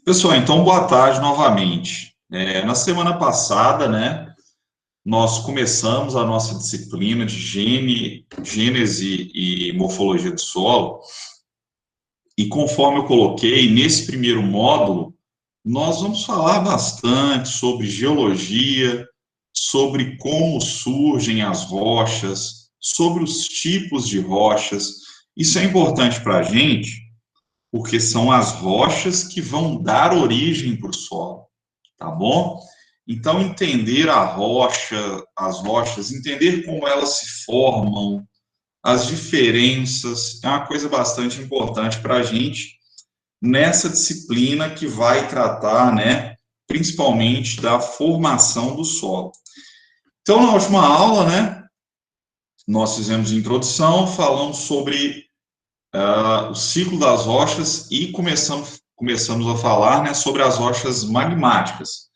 Pessoal, então boa tarde novamente. Na semana passada, né, nós começamos a nossa disciplina de gênese e morfologia do solo, e conforme eu coloquei, nesse primeiro módulo, nós vamos falar bastante sobre geologia, sobre como surgem as rochas, sobre os tipos de rochas. Isso é importante para a gente, porque são as rochas que vão dar origem para o solo, tá bom? Então, entender a rocha, as rochas, entender como elas se formam, as diferenças, é uma coisa bastante importante para a gente nessa disciplina que vai tratar, né, principalmente da formação do solo. Então, na última aula, né, nós fizemos introdução, falamos sobre o ciclo das rochas e começamos a falar, né, sobre as rochas magmáticas.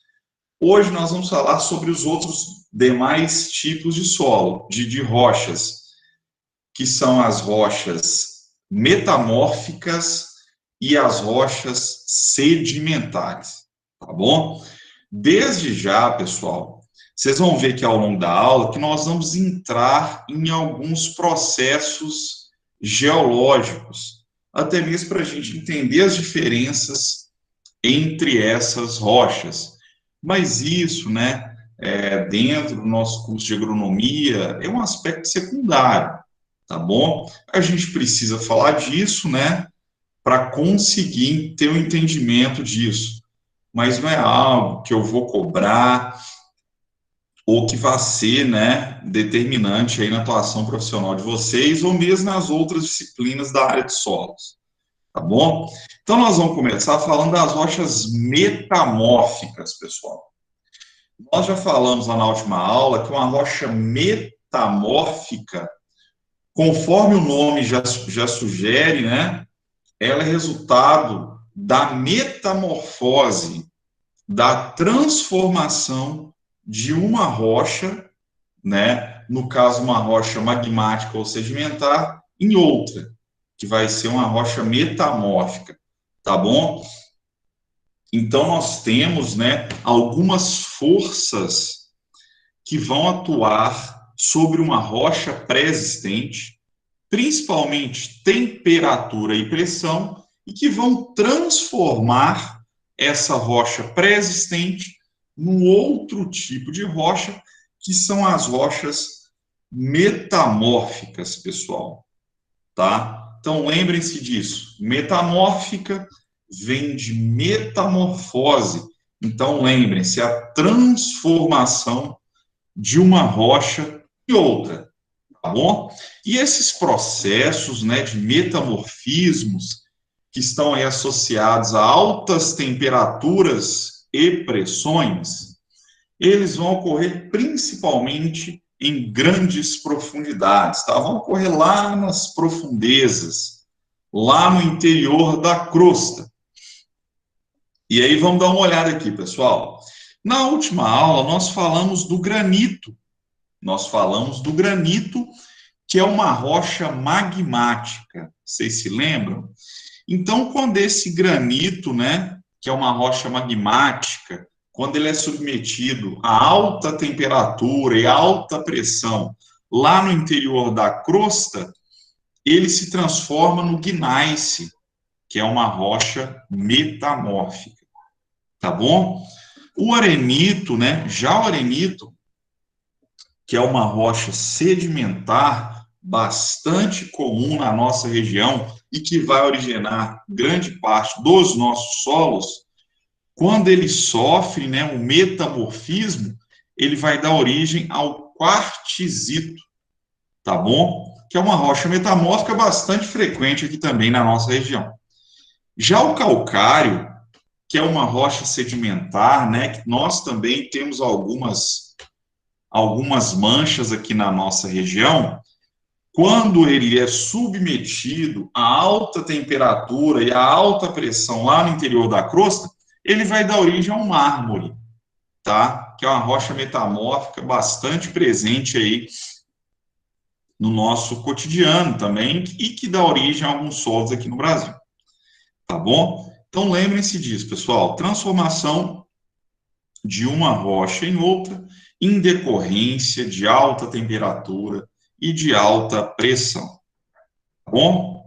Hoje nós vamos falar sobre os outros demais tipos de solo, de rochas, que são as rochas metamórficas e as rochas sedimentares, tá bom? Desde já, pessoal, vocês vão ver que ao longo da aula que nós vamos entrar em alguns processos geológicos, até mesmo para a gente entender as diferenças entre essas rochas. Mas isso, né, dentro do nosso curso de agronomia, é um aspecto secundário, tá bom? A gente precisa falar disso, né, para conseguir ter um entendimento disso. Mas não é algo que eu vou cobrar ou que vai ser, né, determinante aí na atuação profissional de vocês ou mesmo nas outras disciplinas da área de solos, tá bom? Então, nós vamos começar falando das rochas metamórficas, pessoal. Nós já falamos lá na última aula que uma rocha metamórfica, conforme o nome já sugere, né, ela é resultado da metamorfose, da transformação de uma rocha, né, no caso uma rocha magmática ou sedimentar, em outra, que vai ser uma rocha metamórfica, tá bom? Então nós temos, né, algumas forças que vão atuar sobre uma rocha pré-existente, principalmente temperatura e pressão, e que vão transformar essa rocha pré-existente num outro tipo de rocha, que são as rochas metamórficas, pessoal, tá? Então, lembrem-se disso. Metamórfica vem de metamorfose. Então, lembrem-se, a transformação de uma rocha em outra, tá bom? E esses processos, né, de metamorfismos que estão aí associados a altas temperaturas e pressões, eles vão ocorrer principalmente em grandes profundidades, tá? Vão ocorrer lá nas profundezas, lá no interior da crosta. E aí vamos dar uma olhada aqui, pessoal. Na última aula, nós falamos do granito. Nós falamos do granito, que é uma rocha magmática. Vocês se lembram? Então, quando esse granito, né, que é uma rocha magmática, quando ele é submetido a alta temperatura e alta pressão lá no interior da crosta, ele se transforma no gneiss, que é uma rocha metamórfica, tá bom? O arenito, né, já o arenito, que é uma rocha sedimentar bastante comum na nossa região e que vai originar grande parte dos nossos solos, quando ele sofre, né, um metamorfismo, ele vai dar origem ao quartzito, tá bom? Que é uma rocha metamórfica bastante frequente aqui também na nossa região. Já o calcário, que é uma rocha sedimentar, né, que nós também temos algumas manchas aqui na nossa região, quando ele é submetido a alta temperatura e a alta pressão lá no interior da crosta, ele vai dar origem ao mármore, tá? Que é uma rocha metamórfica bastante presente aí no nosso cotidiano também e que dá origem a alguns solos aqui no Brasil, tá bom? Então, lembrem-se disso, pessoal. Transformação de uma rocha em outra em decorrência de alta temperatura e de alta pressão. Tá bom?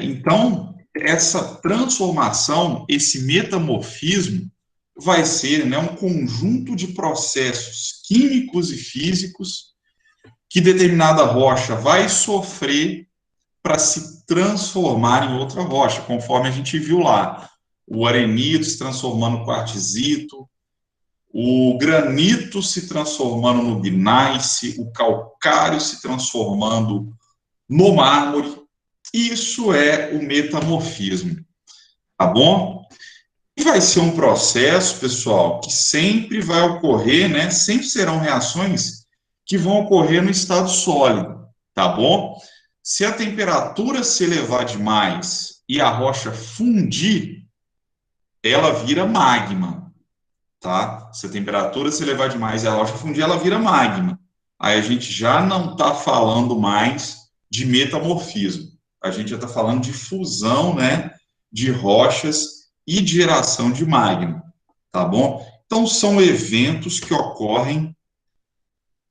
Então, essa transformação, esse metamorfismo, vai ser, né, um conjunto de processos químicos e físicos que determinada rocha vai sofrer para se transformar em outra rocha, conforme a gente viu lá. O arenito se transformando no quartzito, o granito se transformando no gneiss, o calcário se transformando no mármore. Isso é o metamorfismo, tá bom? E vai ser um processo, pessoal, que sempre vai ocorrer, né? Sempre serão reações que vão ocorrer no estado sólido, tá bom? Se a temperatura se elevar demais e a rocha fundir, ela vira magma, tá? Se a temperatura se elevar demais e a rocha fundir, ela vira magma. Aí a gente já não está falando mais de metamorfismo. A gente já está falando de fusão, né, de rochas e de geração de magma, tá bom? Então, são eventos que ocorrem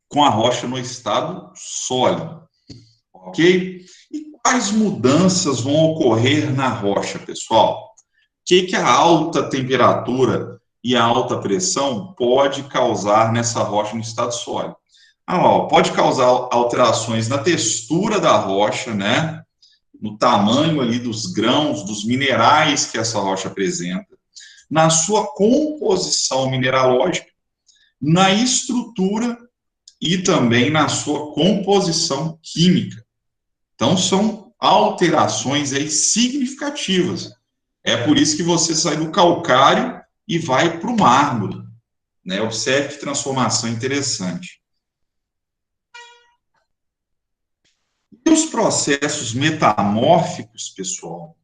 com a rocha no estado sólido, ok? E quais mudanças vão ocorrer na rocha, pessoal? O que a alta temperatura e a alta pressão pode causar nessa rocha no estado sólido? Pode causar alterações na textura da rocha, né? No tamanho ali dos grãos, dos minerais que essa rocha apresenta, na sua composição mineralógica, na estrutura e também na sua composição química. Então, são alterações aí significativas. É por isso que você sai do calcário e vai para o mármore, né? Observe que transformação interessante. E os processos metamórficos, pessoal,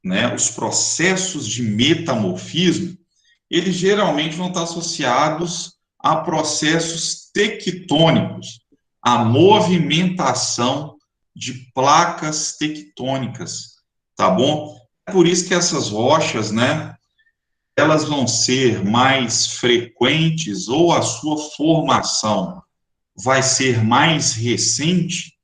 né? Os processos de metamorfismo, eles geralmente vão estar associados a processos tectônicos, a movimentação de placas tectônicas, tá bom? É por isso que essas rochas, né, elas vão ser mais frequentes ou a sua formação vai ser mais recente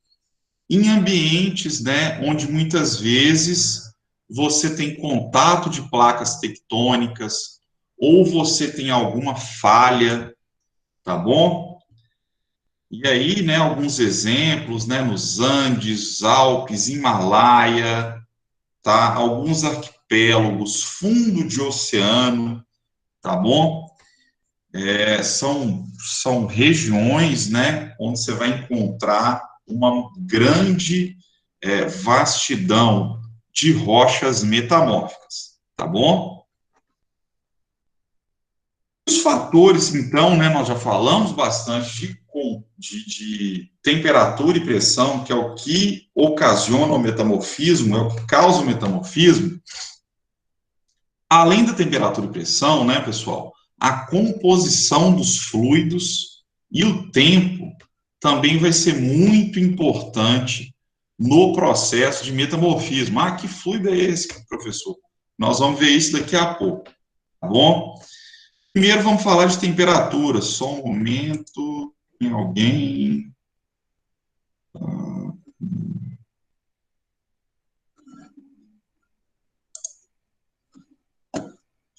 em ambientes, né, onde muitas vezes você tem contato de placas tectônicas ou você tem alguma falha, tá bom? E aí, né, alguns exemplos, né, nos Andes, Alpes, Himalaia, tá? Alguns arquipélagos, fundo de oceano, tá bom? São regiões, né, onde você vai encontrar uma grande vastidão de rochas metamórficas, tá bom? Os fatores, então, né, nós já falamos bastante de temperatura e pressão, que é o que ocasiona o metamorfismo, é o que causa o metamorfismo. Além da temperatura e pressão, né, pessoal, a composição dos fluidos e o tempo também vai ser muito importante no processo de metamorfismo. Ah, que fluido é esse, professor? Nós vamos ver isso daqui a pouco, tá bom? Primeiro vamos falar de temperatura. Só um momento, tem alguém...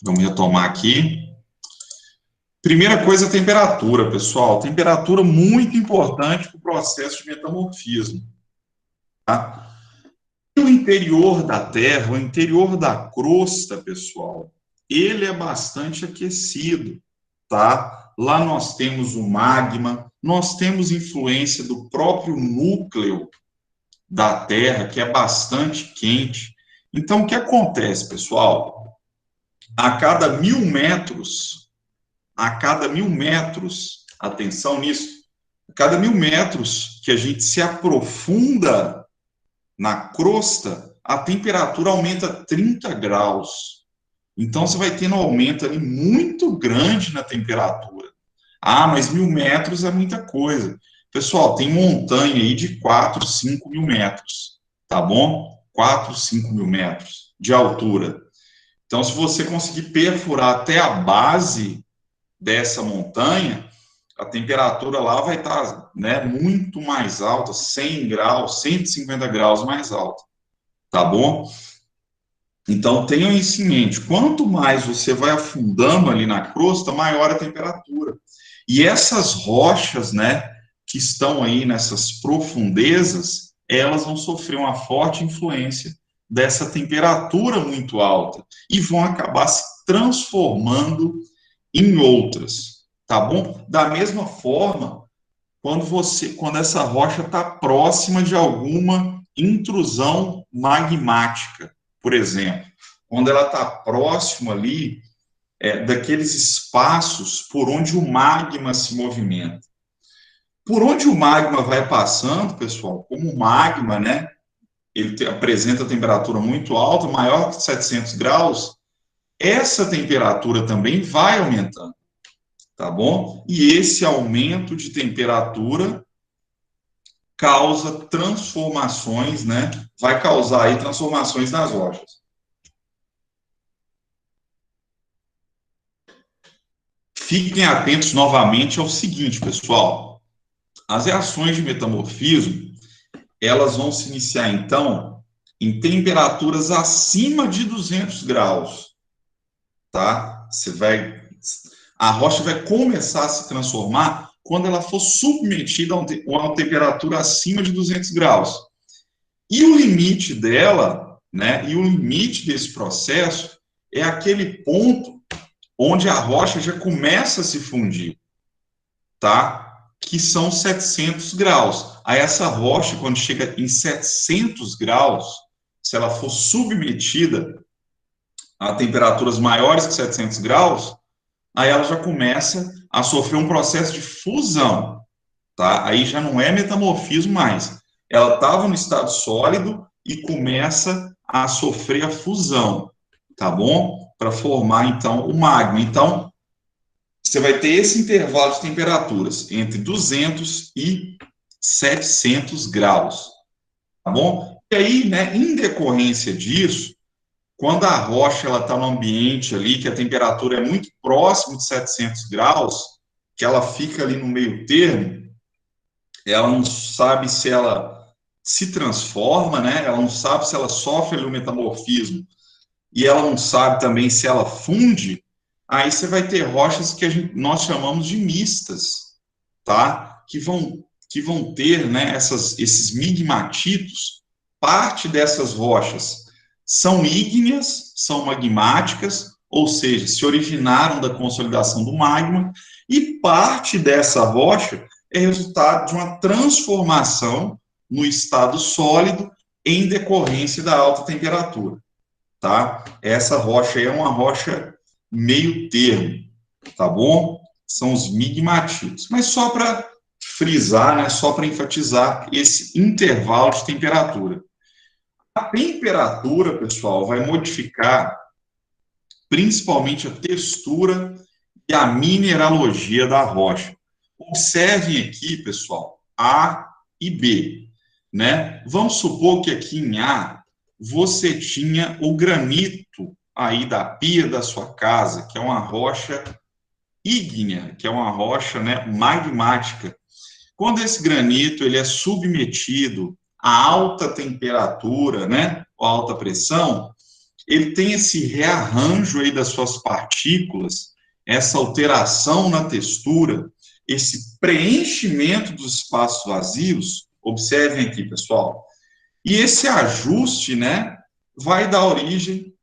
Vamos retomar aqui. Primeira coisa, a temperatura, pessoal. Temperatura muito importante para o processo de metamorfismo. Tá? E o interior da Terra, o interior da crosta, pessoal, ele é bastante aquecido, tá? Lá nós temos o magma, nós temos influência do próprio núcleo da Terra, que é bastante quente. Então, o que acontece, pessoal? A cada 1.000 metros, atenção nisso, a cada 1.000 metros que a gente se aprofunda na crosta, a temperatura aumenta 30 graus. Então, você vai tendo um aumento ali muito grande na temperatura. Ah, mas 1.000 metros é muita coisa. Pessoal, tem montanha aí de 4, 5 mil metros, tá bom? 4, 5 mil metros de altura. Então, se você conseguir perfurar até a base dessa montanha, a temperatura lá vai estar, né, muito mais alta, 100 graus, 150 graus mais alta, tá bom? Então, tenham isso em mente. Quanto mais você vai afundando ali na crosta, maior a temperatura. E essas rochas, né, que estão aí nessas profundezas, elas vão sofrer uma forte influência dessa temperatura muito alta e vão acabar se transformando em outras, tá bom? Da mesma forma, quando essa rocha está próxima de alguma intrusão magmática, por exemplo, quando ela está próxima ali daqueles espaços por onde o magma se movimenta. Por onde o magma vai passando, pessoal, como o magma, né, ele apresenta temperatura muito alta, maior que 700 graus, essa temperatura também vai aumentando, tá bom? E esse aumento de temperatura causa transformações, né? Vai causar aí transformações nas rochas. Fiquem atentos novamente ao seguinte, pessoal. As reações de metamorfismo, elas vão se iniciar, então, em temperaturas acima de 200 graus, tá? A rocha vai começar a se transformar quando ela for submetida a uma temperatura acima de 200 graus. E o limite dela, né, e o limite desse processo é aquele ponto onde a rocha já começa a se fundir, tá? Que são 700 graus. Aí essa rocha, quando chega em 700 graus, se ela for submetida a temperaturas maiores que 700 graus, aí ela já começa a sofrer um processo de fusão, tá? Aí já não é metamorfismo mais. Ela estava no estado sólido e começa a sofrer a fusão, tá bom? Para formar, então, o magma. Então, você vai ter esse intervalo de temperaturas entre 200 e 700 graus, tá bom? E aí, né, em decorrência disso, quando a rocha ela está no ambiente ali, que a temperatura é muito próxima de 700 graus, que ela fica ali no meio termo, ela não sabe se ela se transforma, né? Ela não sabe se ela sofre ali o metamorfismo e ela não sabe também se ela funde. Aí você vai ter rochas que nós chamamos de mistas, tá? Que vão ter, né, esses migmatitos. Parte dessas rochas são ígneas, são magmáticas, ou seja, se originaram da consolidação do magma, e parte dessa rocha é resultado de uma transformação no estado sólido em decorrência da alta temperatura, tá? Essa rocha aí é uma rocha meio termo, tá bom? São os migmatitos. Mas só para frisar, né, só para enfatizar esse intervalo de temperatura. A temperatura, pessoal, vai modificar principalmente a textura e a mineralogia da rocha. Observem aqui, pessoal, A e B, né? Vamos supor que aqui em A você tinha o granito aí da pia da sua casa, que é uma rocha ígnea, que é uma rocha, né, magmática. Quando esse granito ele é submetido a alta temperatura, né, ou alta pressão, ele tem esse rearranjo aí das suas partículas, essa alteração na textura, esse preenchimento dos espaços vazios. Observem aqui, pessoal. E esse ajuste, né, vai dar origem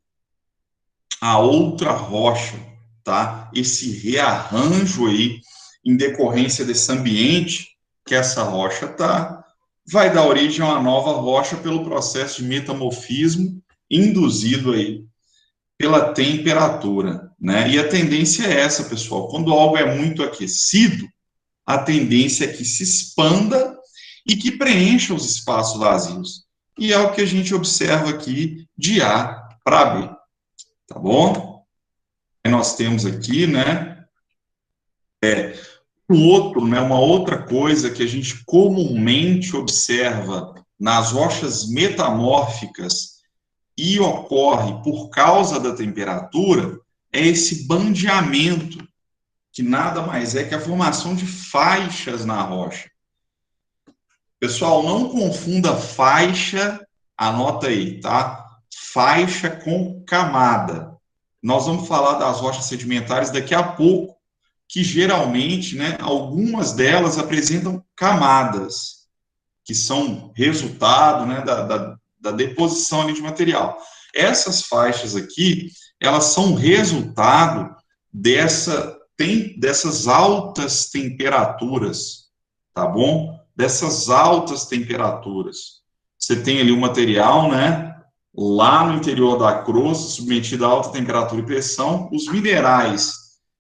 a outra rocha, tá? Esse rearranjo aí, em decorrência desse ambiente que essa rocha tá, vai dar origem a uma nova rocha pelo processo de metamorfismo induzido aí pela temperatura, né? E a tendência é essa, pessoal. Quando algo é muito aquecido, a tendência é que se expanda e que preencha os espaços vazios. E é o que a gente observa aqui de A para B, tá bom? Aí nós temos aqui, né, uma outra coisa que a gente comumente observa nas rochas metamórficas e ocorre por causa da temperatura é esse bandeamento, que nada mais é que a formação de faixas na rocha. Pessoal, não confunda faixa, anota aí, tá? Faixa com camada. Nós vamos falar das rochas sedimentares daqui a pouco, que geralmente, né, algumas delas apresentam camadas, que são resultado, né, da deposição ali de material. Essas faixas aqui, elas são resultado dessas altas temperaturas, tá bom? Dessas altas temperaturas. Você tem ali o material, né, lá no interior da crosta, submetido a alta temperatura e pressão, os minerais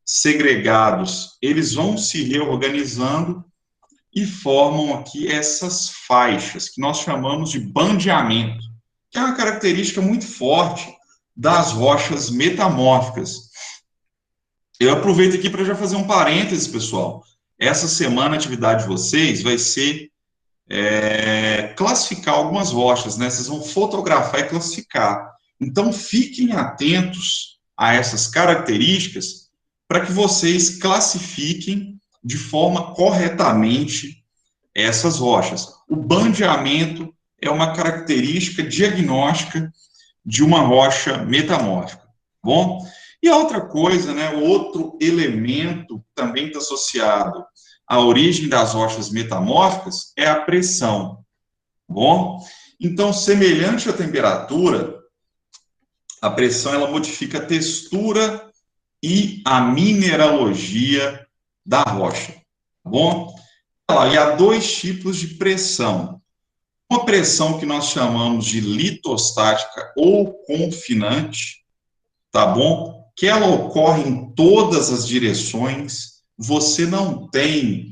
segregados, eles vão se reorganizando e formam aqui essas faixas, que nós chamamos de bandeamento, que é uma característica muito forte das rochas metamórficas. Eu aproveito aqui para já fazer um parênteses, pessoal. Essa semana a atividade de vocês vai ser classificar algumas rochas, né? Vocês vão fotografar e classificar. Então, fiquem atentos a essas características para que vocês classifiquem de forma corretamente essas rochas. O bandeamento é uma característica diagnóstica de uma rocha metamórfica, bom? E a outra coisa, né, o outro elemento também está associado à origem das rochas metamórficas é a pressão, bom? Então, semelhante à temperatura, a pressão ela modifica a textura e a mineralogia da rocha, bom? E há dois tipos de pressão. Uma pressão que nós chamamos de litostática ou confinante, tá bom? Que ela ocorre em todas as direções, você não tem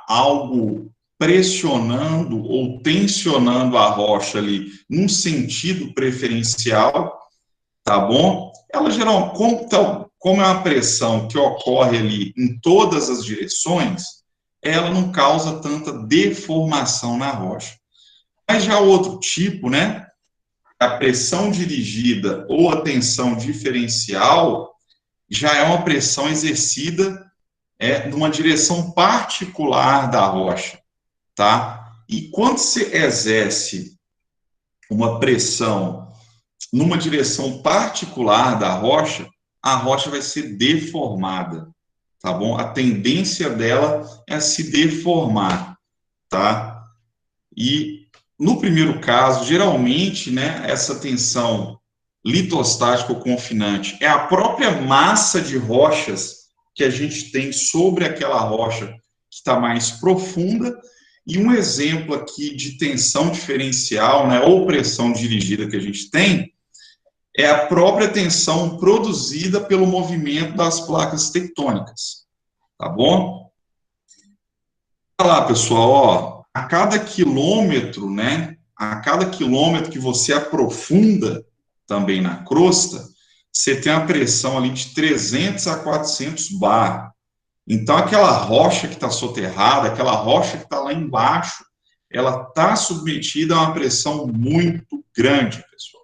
algo pressionando ou tensionando a rocha ali num sentido preferencial, tá bom? Ela geralmente, como é uma pressão que ocorre ali em todas as direções, ela não causa tanta deformação na rocha. Mas já outro tipo, né, a pressão dirigida ou a tensão diferencial, já é uma pressão exercida numa direção particular da rocha, tá? E quando você exerce uma pressão numa direção particular da rocha, a rocha vai ser deformada, tá bom? A tendência dela é se deformar, tá? E no primeiro caso, geralmente, né, essa tensão litostática ou confinante é a própria massa de rochas que a gente tem sobre aquela rocha que está mais profunda. E um exemplo aqui de tensão diferencial, né, ou pressão dirigida que a gente tem, é a própria tensão produzida pelo movimento das placas tectônicas, tá bom? Olha lá, pessoal, ó, a cada quilômetro, né, a cada quilômetro que você aprofunda também na crosta, você tem a pressão ali de 300 a 400 bar. Então, aquela rocha que está soterrada, aquela rocha que está lá embaixo, ela está submetida a uma pressão muito grande, pessoal.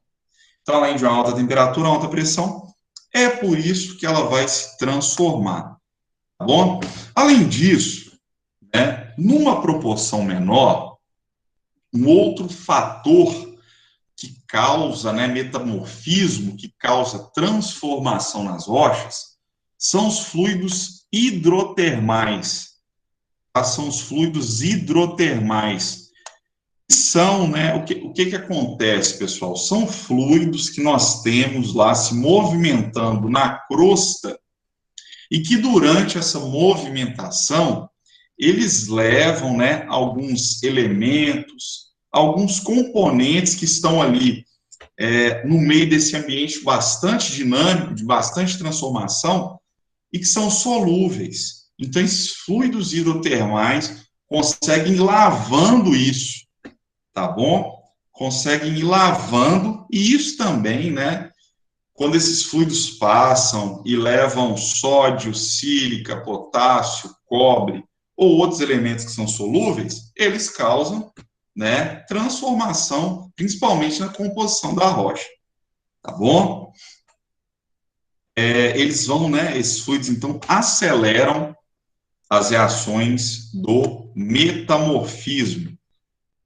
Então, além de uma alta temperatura, alta pressão, é por isso que ela vai se transformar, tá bom? Além disso, né, numa proporção menor, um outro fator que causa, né, metamorfismo, que causa transformação nas rochas, são os fluidos hidrotermais. Tá? São os fluidos hidrotermais. São, né, o que acontece, pessoal? São fluidos que nós temos lá se movimentando na crosta e que durante essa movimentação eles levam, né, alguns elementos, alguns componentes que estão ali no meio desse ambiente bastante dinâmico, de bastante transformação, e que são solúveis. Então, esses fluidos hidrotermais conseguem ir lavando isso, tá bom? Conseguem ir lavando, e isso também, né, quando esses fluidos passam e levam sódio, sílica, potássio, cobre, ou outros elementos que são solúveis, eles causam, né, transformação principalmente na composição da rocha, tá bom? Eles vão, né, esses fluidos, então, aceleram as reações do metamorfismo.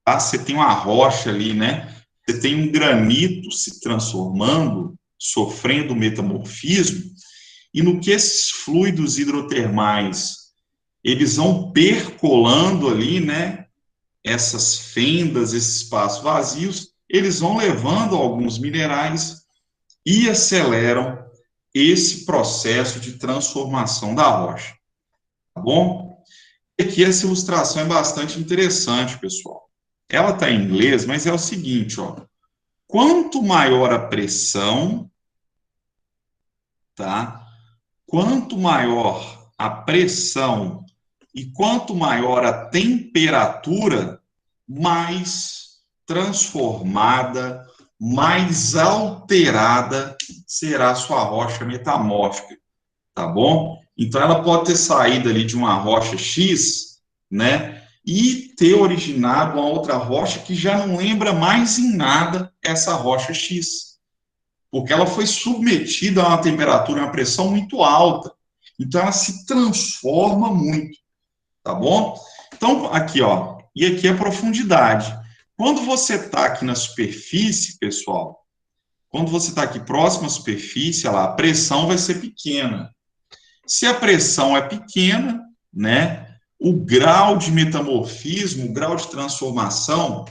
Tá? Você tem uma rocha ali, né? Você tem um granito se transformando, sofrendo metamorfismo, e no que esses fluidos hidrotermais, eles vão percolando ali, né? Essas fendas, esses espaços vazios, eles vão levando alguns minerais e aceleram esse processo de transformação da rocha, tá bom? E aqui essa ilustração é bastante interessante, pessoal. Ela está em inglês, mas é o seguinte, ó. Quanto maior a pressão, tá? Quanto maior a pressão e quanto maior a temperatura, mais transformada, mais alterada será a sua rocha metamórfica, tá bom? Então, ela pode ter saído ali de uma rocha X, né, e ter originado uma outra rocha que já não lembra mais em nada essa rocha X, porque ela foi submetida a uma temperatura e uma pressão muito alta. Então, ela se transforma muito, tá bom? Então, aqui, ó, e aqui é a profundidade. Quando você está aqui na superfície, pessoal, quando você está aqui próximo à superfície, lá, a pressão vai ser pequena. Se a pressão é pequena, né, o grau de metamorfismo, o grau de transformação,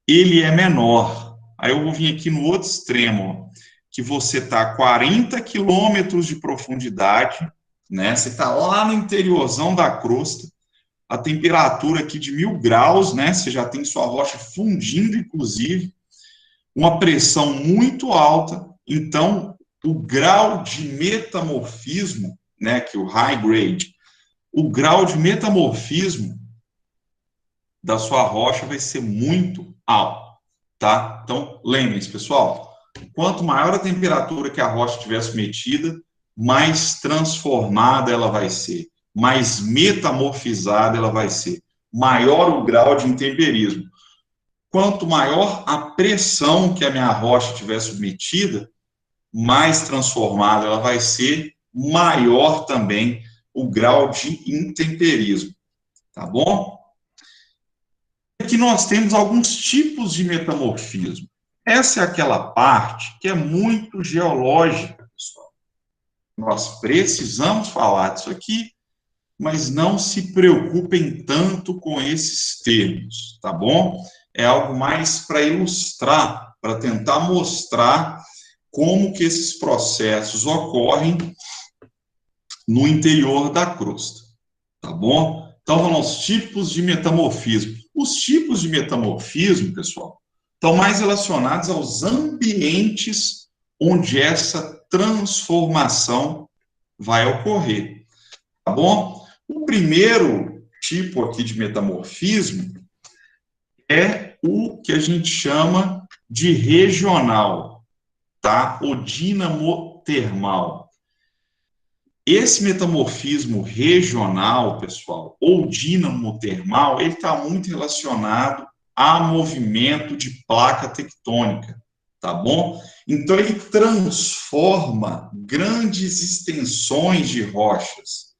ele é menor. Aí eu vou vir aqui no outro extremo, ó, que você está a 40 quilômetros de profundidade, né, você está lá no interiorzão da crosta, a temperatura aqui de 1000 graus, né, você já tem sua rocha fundindo, inclusive, uma pressão muito alta, então o grau de metamorfismo, né, que o high grade, o grau de metamorfismo da sua rocha vai ser muito alto, tá? Então, lembrem-se, pessoal, quanto maior a temperatura que a rocha estiver submetida, mais transformada ela vai ser, mais metamorfizada ela vai ser, maior o grau de intemperismo. Quanto maior a pressão que a minha rocha estiver submetida, mais transformada ela vai ser, maior também o grau de intemperismo, tá bom? Aqui nós temos alguns tipos de metamorfismo. Essa é aquela parte que é muito geológica, pessoal. Nós precisamos falar disso aqui, mas não se preocupem tanto com esses termos, tá bom? É algo mais para ilustrar, para tentar mostrar como que esses processos ocorrem no interior da crosta, tá bom? Então, vamos aos tipos de metamorfismo. Os tipos de metamorfismo, pessoal, estão mais relacionados aos ambientes onde essa transformação vai ocorrer, tá bom? O primeiro tipo aqui de metamorfismo é o que a gente chama de regional, tá? O dinamotermal. Esse metamorfismo regional, pessoal, ou dinamotermal, ele está muito relacionado a movimento de placa tectônica, tá bom? Então, ele transforma grandes extensões de rochas,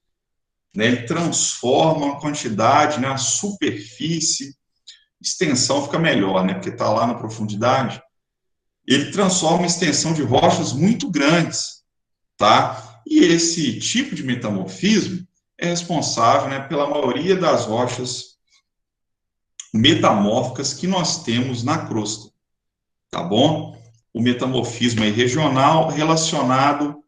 né? Ele transforma uma quantidade, né? A superfície, extensão fica melhor, né? Porque está lá na profundidade. Ele transforma uma extensão de rochas muito grandes, tá? E esse tipo de metamorfismo é responsável, né, pela maioria das rochas metamórficas que nós temos na crosta, tá bom? O metamorfismo é regional, relacionado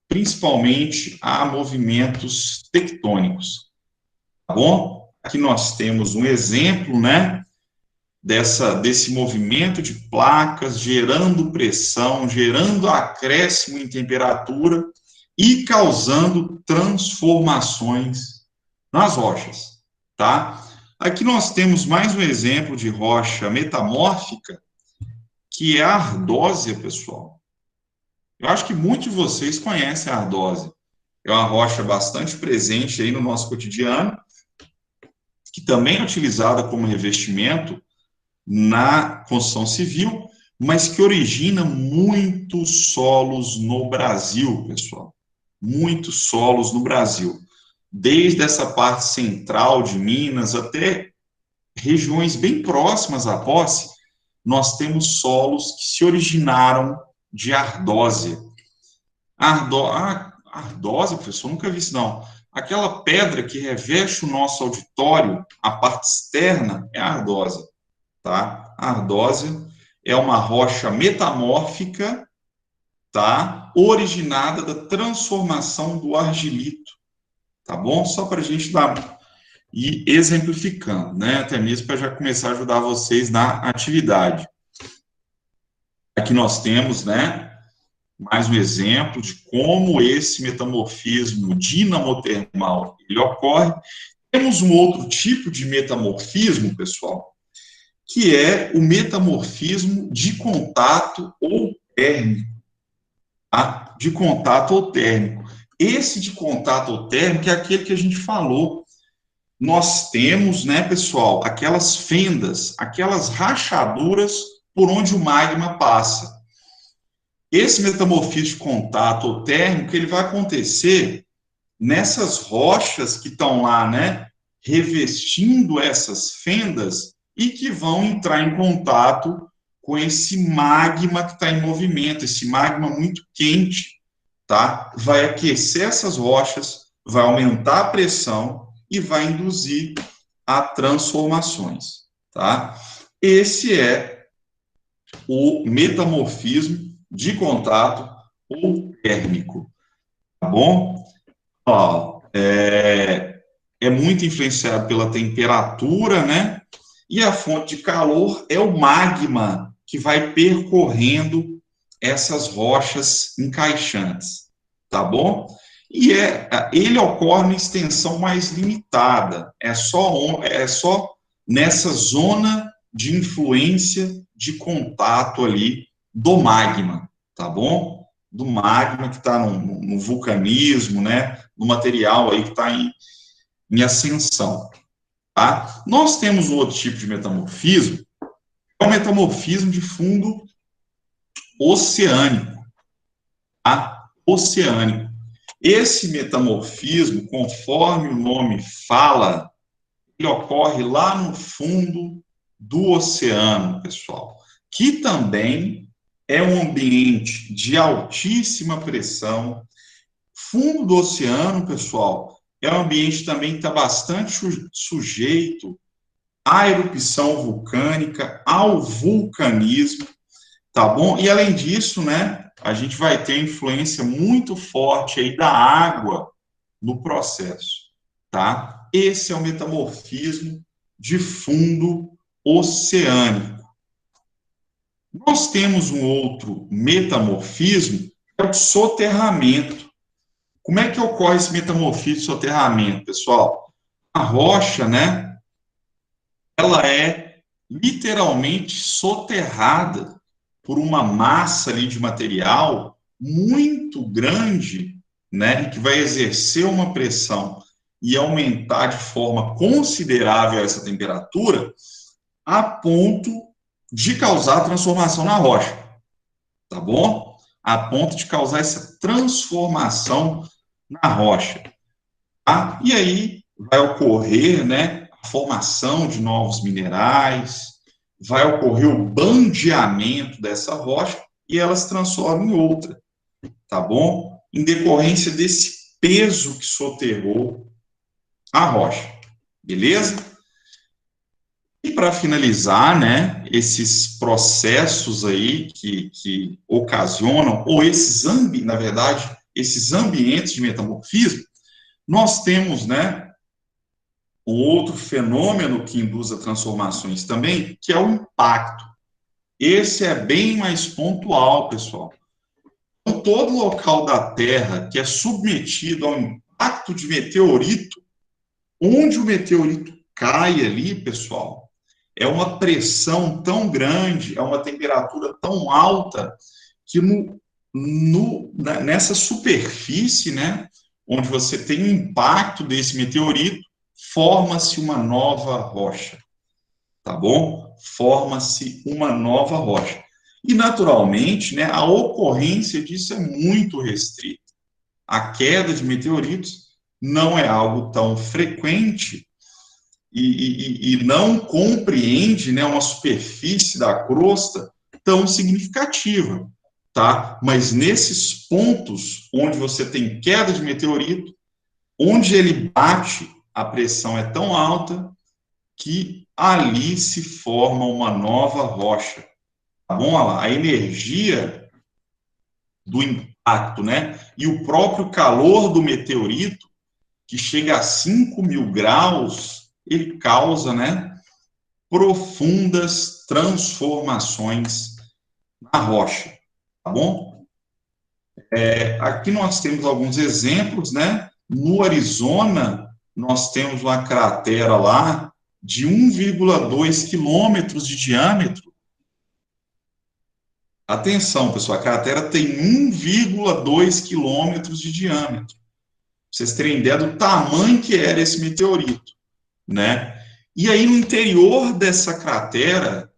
principalmente a movimentos tectônicos, tá bom? Aqui nós temos um exemplo, né, desse movimento de placas gerando pressão, gerando acréscimo em temperatura e causando transformações nas rochas, tá? Aqui nós temos mais um exemplo de rocha metamórfica, que é a ardósia, pessoal. Eu acho que muitos de vocês conhecem a ardósia. É uma rocha bastante presente aí no nosso cotidiano, que também é utilizada como revestimento na construção civil, mas que origina muitos solos no Brasil, pessoal. Muitos solos no Brasil. Desde essa parte central de Minas até regiões bem próximas à Posse, nós temos solos que se originaram de ardósia. Ardósia, professor, nunca vi isso, não. Aquela pedra que reveste o nosso auditório, a parte externa, é a ardósia, tá? A ardósia é uma rocha metamórfica, tá? Originada da transformação do argilito, tá bom? Só para a gente dar e exemplificando, né? Até mesmo para já começar a ajudar vocês na atividade. Aqui nós temos, né? Mais um exemplo de como esse metamorfismo dinamotermal ele ocorre. Temos um outro tipo de metamorfismo, pessoal, que é o metamorfismo de contato ou térmico. Tá? De contato ou térmico. Esse de contato ou térmico é aquele que a gente falou. Nós temos, né, pessoal, aquelas fendas, aquelas rachaduras por onde o magma passa. Esse metamorfismo de contato ou térmico, ele vai acontecer nessas rochas que estão lá, né, revestindo essas fendas e que vão entrar em contato com esse magma que está em movimento, esse magma muito quente, tá? Vai aquecer essas rochas, vai aumentar a pressão e vai induzir a transformações, tá? Esse é o metamorfismo de contato ou térmico, tá bom? Ó, é muito influenciado pela temperatura, né? E a fonte de calor é o magma que vai percorrendo essas rochas encaixantes, tá bom? E ele ocorre em extensão mais limitada, é só nessa zona de influência de contato ali do magma, tá bom? Do magma que está no vulcanismo, né? No material aí que está em ascensão, tá? Nós temos um outro tipo de metamorfismo, é o metamorfismo de fundo oceânico, tá? Oceânico. Esse metamorfismo, conforme o nome fala, ele ocorre lá no fundo do oceano, pessoal, que também é um ambiente de altíssima pressão. Fundo do oceano, pessoal, é um ambiente também que está bastante sujeito à erupção vulcânica, ao vulcanismo, tá bom? E além disso, né, a gente vai ter influência muito forte aí da água no processo, tá? Esse é o metamorfismo de fundo oceânico. Nós temos um outro metamorfismo, que é o soterramento. Como é que ocorre esse metamorfismo de soterramento, pessoal? A rocha, né, ela é literalmente soterrada por uma massa ali de material muito grande, né, que vai exercer uma pressão e aumentar de forma considerável essa temperatura, a ponto de causar transformação na rocha, tá bom? A ponto de causar essa transformação na rocha, tá? E aí vai ocorrer, né, a formação de novos minerais, vai ocorrer o bandeamento dessa rocha e ela se transforma em outra, tá bom? Em decorrência desse peso que soterrou a rocha, beleza? E para finalizar, né, esses processos aí que ocasionam, ou na verdade, esses ambientes de metamorfismo, nós temos, né, um outro fenômeno que induz a transformações também, que é o impacto. Esse é bem mais pontual, pessoal. Então, todo local da Terra que é submetido ao impacto de meteorito, onde o meteorito cai ali, pessoal, é uma pressão tão grande, é uma temperatura tão alta, que nessa superfície, né, onde você tem o impacto desse meteorito, forma-se uma nova rocha, tá bom? forma-se uma nova rocha. E, naturalmente, né, a ocorrência disso é muito restrita. A queda de meteoritos não é algo tão frequente e não compreende, né, uma superfície da crosta tão significativa, tá? Mas nesses pontos onde você tem queda de meteorito, onde ele bate, a pressão é tão alta que ali se forma uma nova rocha, tá bom? Olha lá, a energia do impacto, né? E o próprio calor do meteorito, que chega a 5.000 graus, ele causa, né, profundas transformações na rocha, tá bom? Aqui nós temos alguns exemplos, né? No Arizona, nós temos uma cratera lá de 1,2 quilômetros de diâmetro. Atenção, pessoal, a cratera tem 1,2 quilômetros de diâmetro. Pra vocês terem ideia do tamanho que era esse meteorito, né? E aí, no interior dessa cratera,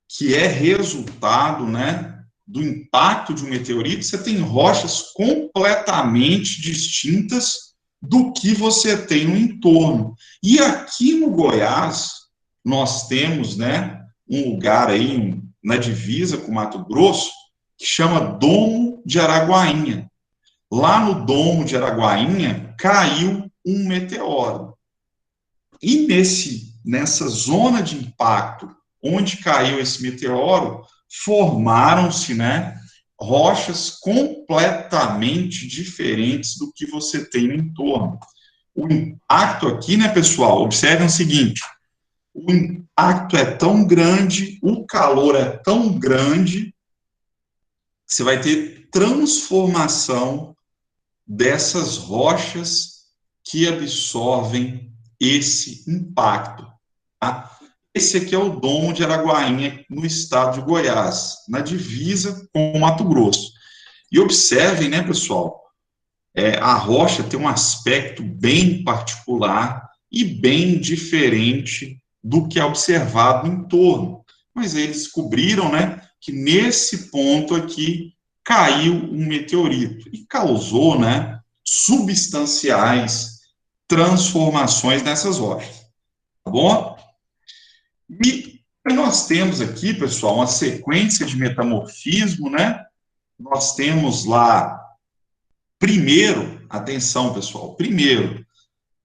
que é resultado, né, do impacto de um meteorito, você tem rochas completamente distintas do que você tem no entorno. E aqui no Goiás, nós temos, né, um lugar aí na divisa com Mato Grosso, que chama Domo de Araguainha. Lá no Domo de Araguainha, caiu um meteoro. E nessa zona de impacto, onde caiu esse meteoro, formaram-se, né, rochas completamente diferentes do que você tem no entorno. O impacto aqui, né, pessoal, observem o seguinte, o impacto é tão grande, o calor é tão grande, que você vai ter transformação dessas rochas que absorvem esse impacto. Tá? Esse aqui é o Domo de Araguainha, no estado de Goiás, na divisa com o Mato Grosso. E observem, né, pessoal, a rocha tem um aspecto bem particular e bem diferente do que é observado no entorno. Mas eles descobriram, né, que nesse ponto aqui caiu um meteorito e causou, né, substanciais transformações nessas rochas. Tá bom? E nós temos aqui, pessoal, uma sequência de metamorfismo, né? Nós temos lá, primeiro, atenção, pessoal, primeiro,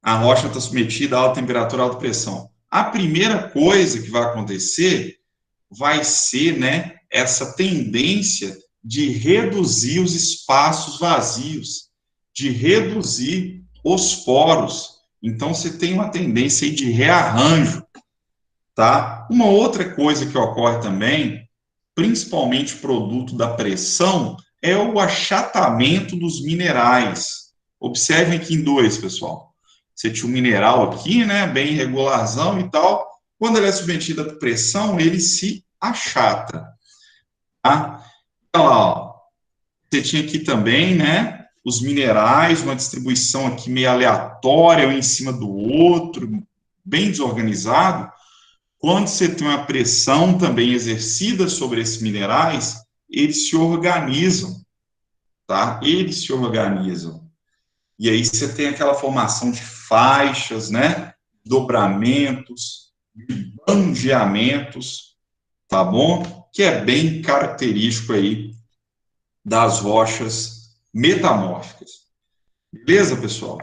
a rocha está submetida a alta temperatura, alta pressão. A primeira coisa que vai acontecer vai ser, né, essa tendência de reduzir os espaços vazios, de reduzir os poros. Então, você tem uma tendência aí de rearranjo, tá? Uma outra coisa que ocorre também, principalmente produto da pressão, é o achatamento dos minerais. Observem aqui em dois, pessoal. Você tinha um mineral aqui, né, bem regularzão e tal. Quando ele é submetido à pressão, ele se achata. Tá? Olha lá, ó. Você tinha aqui também, né, os minerais, uma distribuição aqui meio aleatória, um em cima do outro, bem desorganizado. Quando você tem uma pressão também exercida sobre esses minerais, eles se organizam, tá? Eles se organizam. E aí você tem aquela formação de faixas, né? Dobramentos, bandeamentos, tá bom? Que é bem característico aí das rochas metamórficas. Beleza, pessoal?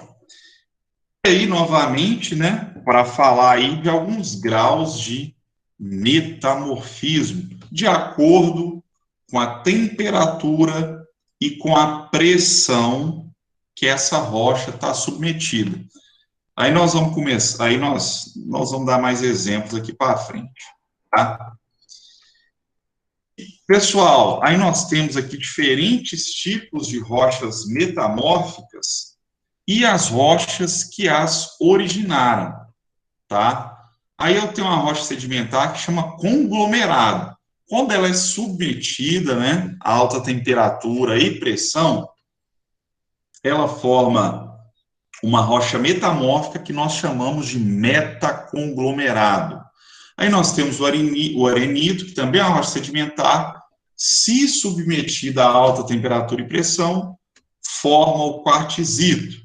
E aí, novamente, né, para falar aí de alguns graus de metamorfismo, de acordo com a temperatura e com a pressão que essa rocha está submetida. Aí nós vamos começar, aí nós vamos dar mais exemplos aqui para frente, tá? Pessoal, aí nós temos aqui diferentes tipos de rochas metamórficas e as rochas que as originaram, tá? Aí eu tenho uma rocha sedimentar que chama conglomerado. Quando ela é submetida, né, a alta temperatura e pressão, ela forma uma rocha metamórfica que nós chamamos de metaconglomerado. Aí nós temos o arenito, que também é uma rocha sedimentar, se submetida a alta temperatura e pressão, forma o quartzito.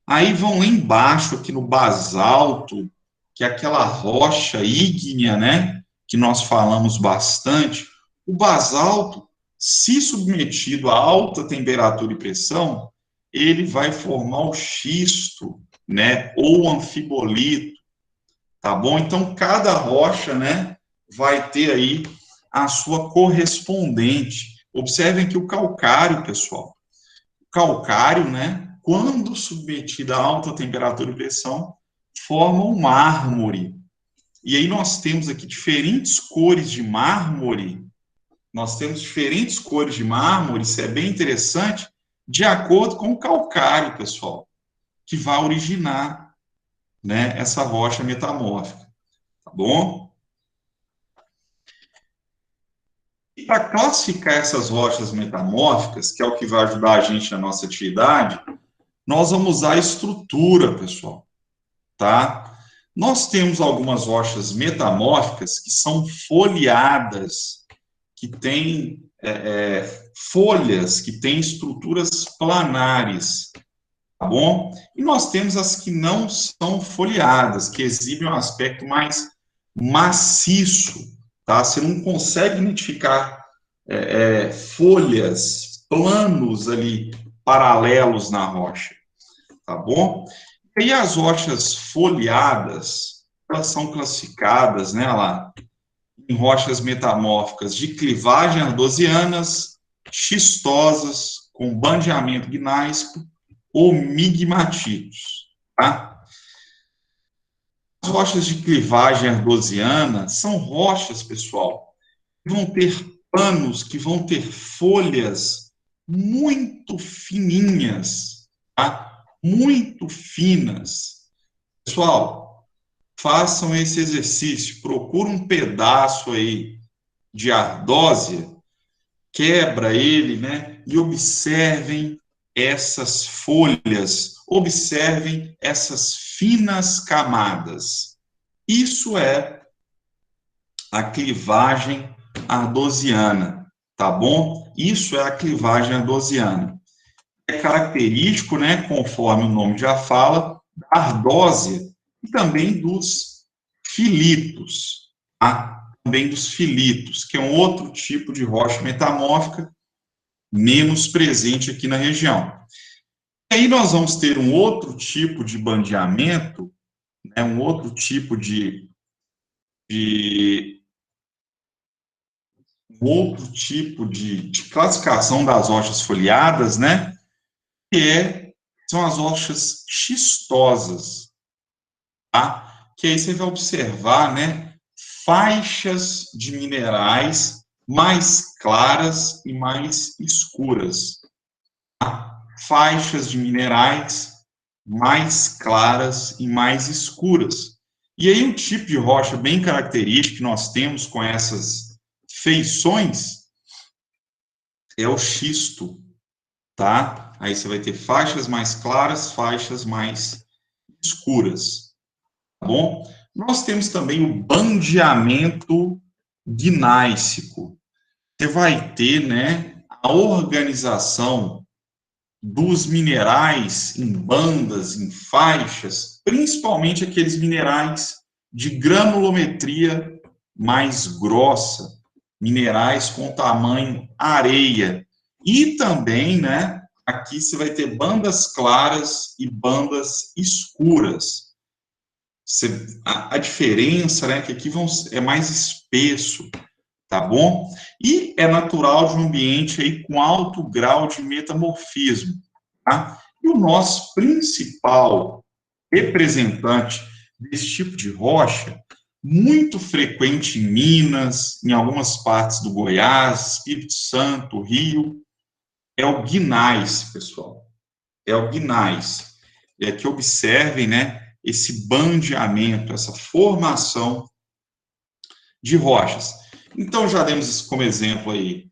Aí vão lá embaixo, aqui no basalto, que é aquela rocha ígnea, né, que nós falamos bastante. O basalto, se submetido a alta temperatura e pressão, ele vai formar o xisto, né, ou o anfibolito, tá bom? Então, cada rocha, né, vai ter aí a sua correspondente. Observem que o calcário, pessoal, o calcário, né, quando submetido a alta temperatura e pressão, forma um mármore. E aí nós temos aqui diferentes cores de mármore. Nós temos diferentes cores de mármore, isso é bem interessante, de acordo com o calcário, pessoal, que vai originar, né, essa rocha metamórfica, tá bom? E para classificar essas rochas metamórficas, que é o que vai ajudar a gente na nossa atividade, nós vamos usar a estrutura, pessoal, tá? Nós temos algumas rochas metamórficas que são foliadas, que têm folhas, que têm estruturas planares, tá bom? E nós temos as que não são foliadas, que exibem um aspecto mais maciço, tá? Você não consegue identificar folhas, planos ali, paralelos na rocha, tá bom? E as rochas foliadas, elas são classificadas, né, lá, em rochas metamórficas de clivagem ardosianas, xistosas, com bandeamento gnáisico, ou migmatitos, tá? As rochas de clivagem ardosiana são rochas, pessoal, que vão ter panos, que vão ter folhas muito fininhas, tá? Muito finas. Pessoal, façam esse exercício, procura um pedaço aí de ardósia, quebra ele, né, e observem essas folhas, observem essas finas camadas. Isso é a clivagem ardosiana, tá bom? Isso é a clivagem ardosiana. É característico, né, conforme o nome já fala, da ardósia e também dos filitos, tá? Também dos filitos, que é um outro tipo de rocha metamórfica menos presente aqui na região. E aí nós vamos ter um outro tipo de bandeamento, né, um outro tipo de de classificação das rochas foliadas, né, são as rochas xistosas, tá? Que aí você vai observar, né, faixas de minerais mais claras e mais escuras. Tá? Faixas de minerais mais claras e mais escuras. E aí um tipo de rocha bem característico que nós temos com essas feições é o xisto, tá? Aí você vai ter faixas mais claras, faixas mais escuras, tá bom? Nós temos também o bandeamento gnáisico. Você vai ter, né, a organização dos minerais em bandas, em faixas, principalmente aqueles minerais de granulometria mais grossa, minerais com tamanho areia. E também, né, aqui você vai ter bandas claras e bandas escuras. A diferença, né, que aqui é mais espesso, tá bom? E é natural de um ambiente aí com alto grau de metamorfismo, tá? E o nosso principal representante desse tipo de rocha, muito frequente em Minas, em algumas partes do Goiás, Espírito Santo, Rio, é o gneiss, pessoal. É o gneiss. É que observem, né, esse bandeamento, essa formação de rochas. Então, já demos como exemplo aí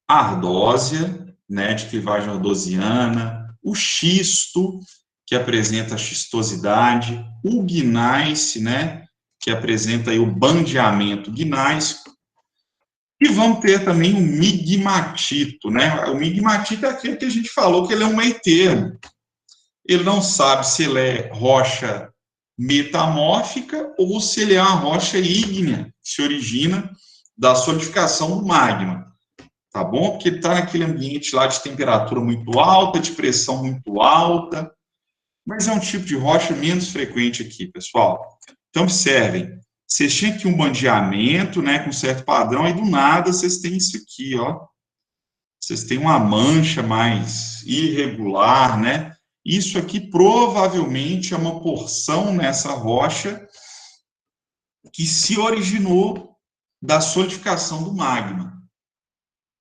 a ardósia, né, de clivagem ardosiana, o xisto, que apresenta a xistosidade, o gneiss, né, que apresenta aí o bandeamento gnáisico, e vamos ter também o migmatito, né? O migmatito é aquele que a gente falou que ele é um meio termo. Ele não sabe se ele é rocha metamórfica ou se ele é uma rocha ígnea, que se origina da solidificação do magma, tá bom? Porque ele está naquele ambiente lá de temperatura muito alta, de pressão muito alta, mas é um tipo de rocha menos frequente aqui, pessoal. Então, observem, vocês tinham aqui um bandeamento, né, com certo padrão, aí do nada vocês têm isso aqui, ó. Vocês têm uma mancha mais irregular, né? Isso aqui provavelmente é uma porção nessa rocha que se originou da solidificação do magma,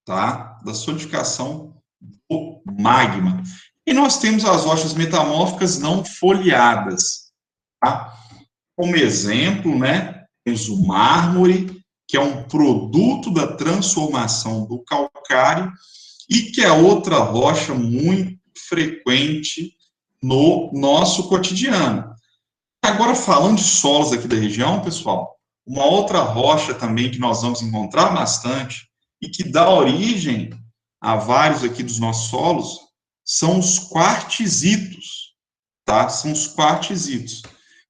tá? Da solidificação do magma. E nós temos as rochas metamórficas não foliadas, tá? Como exemplo, né, temos o mármore, que é um produto da transformação do calcário, e que é outra rocha muito frequente no nosso cotidiano. Agora, falando de solos aqui da região, pessoal, uma outra rocha também que nós vamos encontrar bastante e que dá origem a vários aqui dos nossos solos são os quartzitos, tá? São os quartzitos,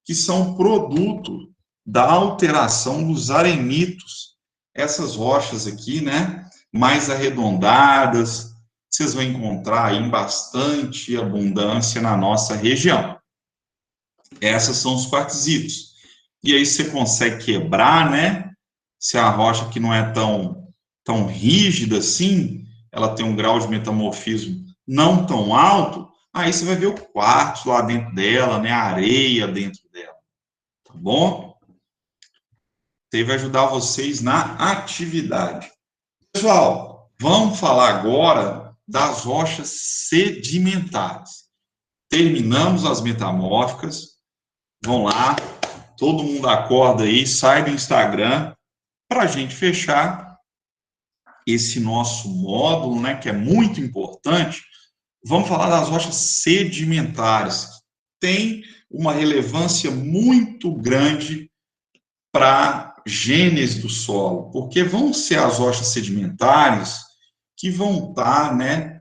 que são produto da alteração dos arenitos. Essas rochas aqui, né, mais arredondadas, vocês vão encontrar aí em bastante abundância na nossa região. Essas são os quartzitos. E aí você consegue quebrar, né? Se a rocha que não é tão rígida assim, ela tem um grau de metamorfismo não tão alto, aí você vai ver o quartzo lá dentro dela, né? A areia dentro dela, tá bom? Isso aí vai ajudar vocês na atividade. Pessoal, vamos falar agora das rochas sedimentares. Terminamos as metamórficas. Vão lá, todo mundo acorda aí, sai do Instagram, para a gente fechar esse nosso módulo, né, que é muito importante. Vamos falar das rochas sedimentares. Tem uma relevância muito grande para a gênese do solo, porque vão ser as rochas sedimentares que vão estar, né,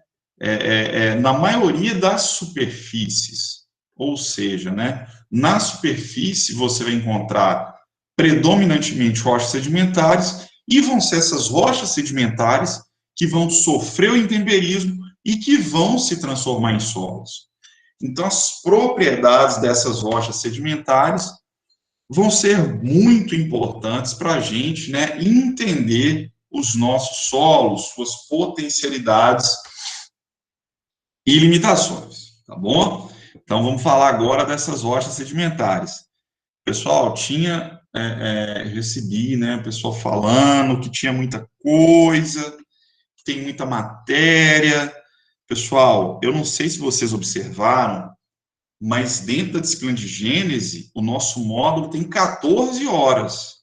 na maioria das superfícies. Ou seja, né, na superfície você vai encontrar predominantemente rochas sedimentares, e vão ser essas rochas sedimentares que vão sofrer o intemperismo e que vão se transformar em solos. Então, as propriedades dessas rochas sedimentares vão ser muito importantes para a gente, né, entender os nossos solos, suas potencialidades e limitações, tá bom? Então, vamos falar agora dessas rochas sedimentares. Pessoal, recebi, né, o pessoal falando que tinha muita coisa, que tem muita matéria. Pessoal, eu não sei se vocês observaram, mas dentro da disciplina de Gênese, o nosso módulo tem 14 horas,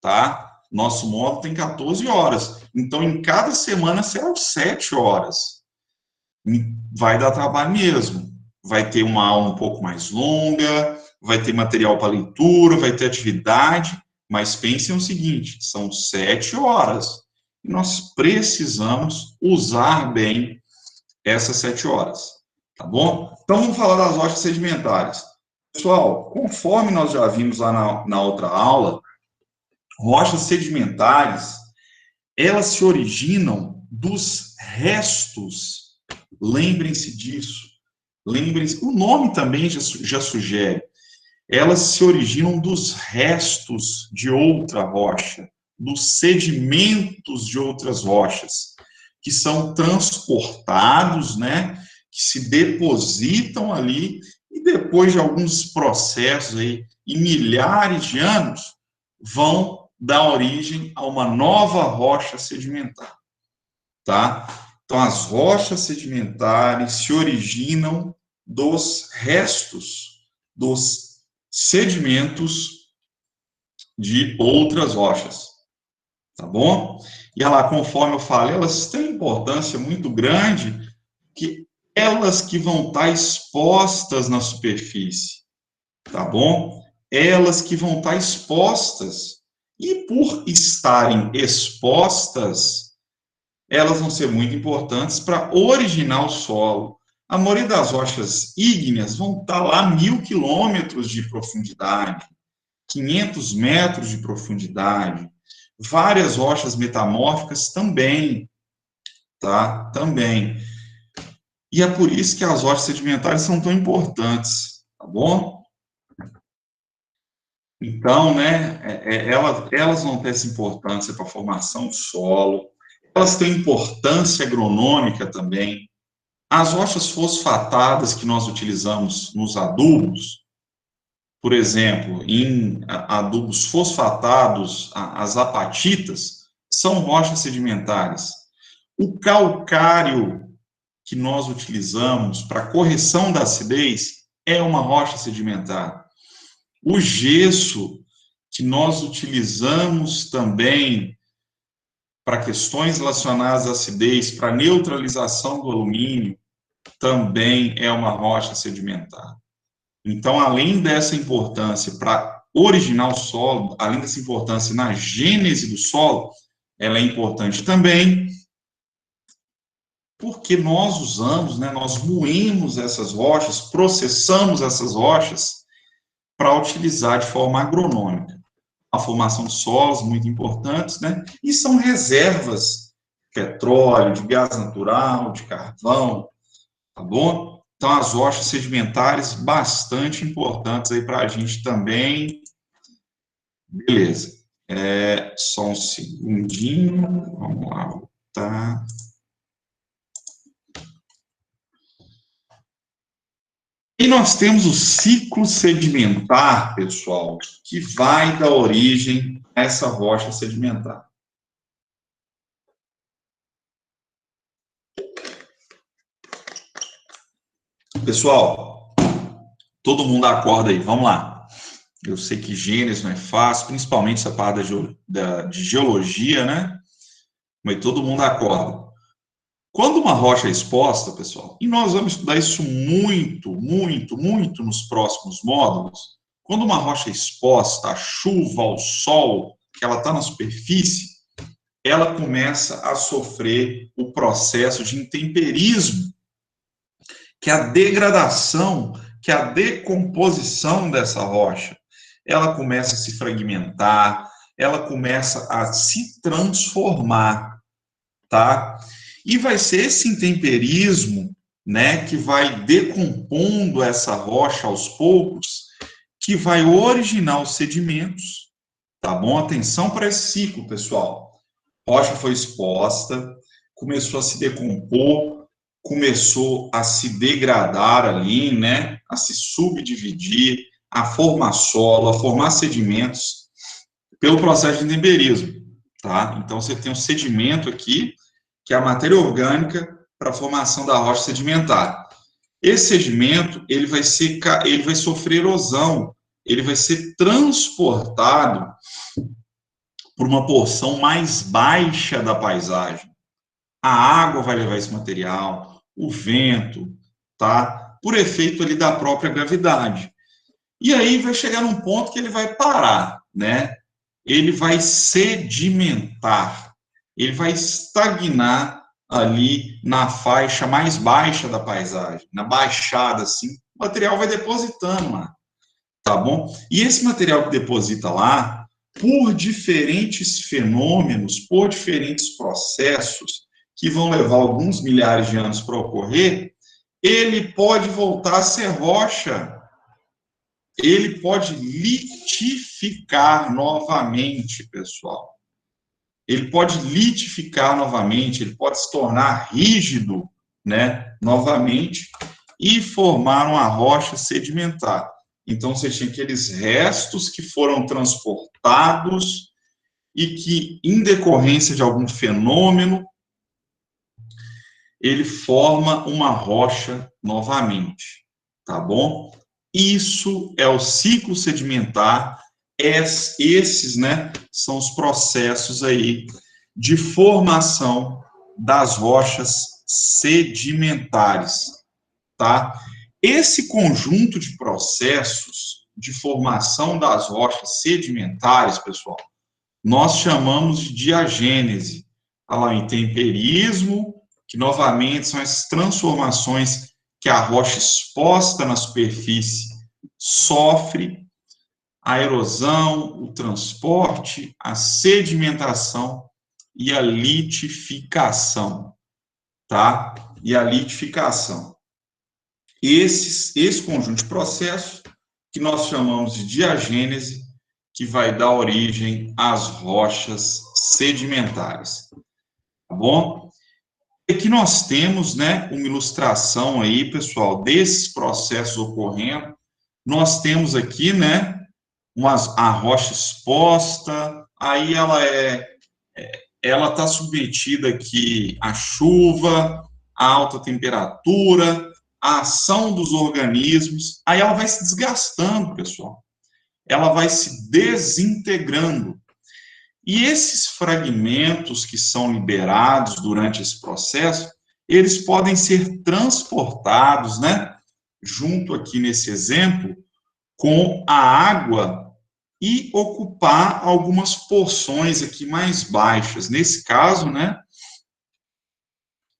tá? Nosso módulo tem 14 horas. Então, em cada semana serão 7 horas. Vai dar trabalho mesmo. Vai ter uma aula um pouco mais longa, vai ter material para leitura, vai ter atividade, mas pensem o seguinte, são 7 horas. E nós precisamos usar bem essas 7 horas, tá bom? Então, vamos falar das rochas sedimentares. Pessoal, conforme nós já vimos lá na outra aula, rochas sedimentares, elas se originam dos restos. Lembrem-se disso. Lembrem-se, o nome também já sugere. Elas se originam dos restos de outra rocha, dos sedimentos de outras rochas, que são transportados, né, que se depositam ali, e depois de alguns processos aí, e milhares de anos, vão dar origem a uma nova rocha sedimentar, tá? Então, as rochas sedimentares se originam dos restos, dos sedimentos de outras rochas, tá bom? E lá, conforme eu falei, elas têm importância muito grande, que elas que vão estar expostas na superfície, tá bom? elas que vão estar expostas. E por estarem expostas, elas vão ser muito importantes para originar o solo. A maioria das rochas ígneas vão estar lá 1.000 quilômetros de profundidade, 500 metros de profundidade. Várias rochas metamórficas também, tá? Também. E é por isso que as rochas sedimentares são tão importantes, tá bom? Então, né, elas vão ter essa importância para a formação do solo, elas têm importância agronômica também. As rochas fosfatadas que nós utilizamos nos adubos, por exemplo, em adubos fosfatados, as apatitas, são rochas sedimentares. O calcário que nós utilizamos para correção da acidez é uma rocha sedimentar. O gesso que nós utilizamos também para questões relacionadas à acidez, para neutralização do alumínio, também é uma rocha sedimentar. Então, além dessa importância para originar o solo, além dessa importância na gênese do solo, ela é importante também porque nós usamos, né, nós moemos essas rochas, processamos essas rochas para utilizar de forma agronômica. A formação de solos, muito importantes, né, e são reservas de petróleo, de gás natural, de carvão, tá bom? Então, as rochas sedimentares, bastante importantes aí para a gente também. Beleza. Só um segundinho, vamos lá, voltar. E nós temos o ciclo sedimentar, pessoal, que vai dar origem a essa rocha sedimentar. Pessoal, todo mundo acorda aí, vamos lá. Eu sei que Gênesis não é fácil, principalmente essa parte de geologia, né? Mas todo mundo acorda. Quando uma rocha é exposta, pessoal, e nós vamos estudar isso muito, muito, muito nos próximos módulos, quando uma rocha é exposta à chuva, ao sol, que ela está na superfície, ela começa a sofrer o processo de intemperismo, que é a degradação, que é a decomposição dessa rocha. Ela começa a se fragmentar, ela começa a se transformar, tá? E vai ser esse intemperismo, né, que vai decompondo essa rocha aos poucos, que vai originar os sedimentos, tá bom? Atenção para esse ciclo, pessoal. A rocha foi exposta, começou a se decompor, começou a se degradar ali, né, a se subdividir, a formar solo, a formar sedimentos, pelo processo de intemperismo, tá? Então, você tem um sedimento aqui, que é a matéria orgânica para a formação da rocha sedimentar. Esse sedimento, ele vai sofrer erosão, ele vai ser transportado por uma porção mais baixa da paisagem. A água vai levar esse material, o vento, tá? Por efeito ali da própria gravidade. E aí vai chegar num ponto que ele vai parar, né? Ele vai sedimentar, ele vai estagnar ali na faixa mais baixa da paisagem, na baixada, assim, o material vai depositando lá, tá bom? E esse material que deposita lá, por diferentes fenômenos, por diferentes processos, que vão levar alguns milhares de anos para ocorrer, ele pode voltar a ser rocha, ele pode litificar novamente, pessoal. Ele pode litificar novamente, ele pode se tornar rígido, né, novamente, e formar uma rocha sedimentar. Então, você tinha aqueles restos que foram transportados e que, em decorrência de algum fenômeno, ele forma uma rocha novamente, tá bom? Isso é o ciclo sedimentar. Esses, né, são os processos aí de formação das rochas sedimentares, tá? Esse conjunto de processos, de formação das rochas sedimentares, pessoal, nós chamamos de diagênese. Olha lá, intemperismo, que novamente são essas transformações que a rocha exposta na superfície sofre, a erosão, o transporte, a sedimentação e a litificação, tá? E a litificação. Esse conjunto de processos que nós chamamos de diagênese, que vai dar origem às rochas sedimentares, tá bom? Aqui nós temos, né, uma ilustração aí, pessoal, desses processos ocorrendo. Nós temos aqui, né, a rocha exposta, aí ela está submetida aqui à chuva, à alta temperatura, à ação dos organismos, aí ela vai se desgastando, pessoal. Ela vai se desintegrando. E esses fragmentos que são liberados durante esse processo, eles podem ser transportados, né, junto aqui nesse exemplo, com a água e ocupar algumas porções aqui mais baixas. Nesse caso, né,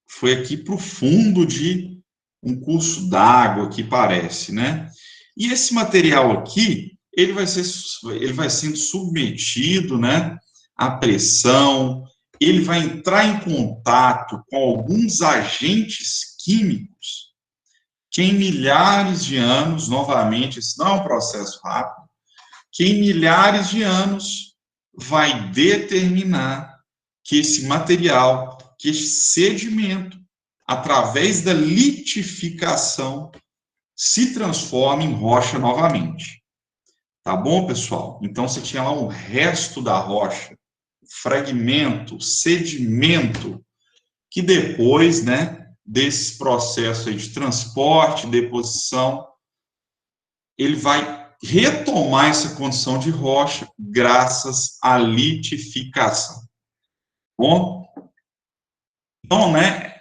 foi aqui para o fundo de um curso d'água, que parece, né? E esse material aqui, ele vai sendo submetido, né, à pressão, ele vai entrar em contato com alguns agentes químicos que em milhares de anos, novamente, esse não é um processo rápido, que em milhares de anos vai determinar que esse material, que esse sedimento, através da litificação, se transforme em rocha novamente. Tá bom, pessoal? Então, você tinha lá um resto da rocha, fragmento, sedimento, que depois, né, desse processo aí de transporte, deposição, ele vai retomar essa condição de rocha graças à litificação. Bom, então, né,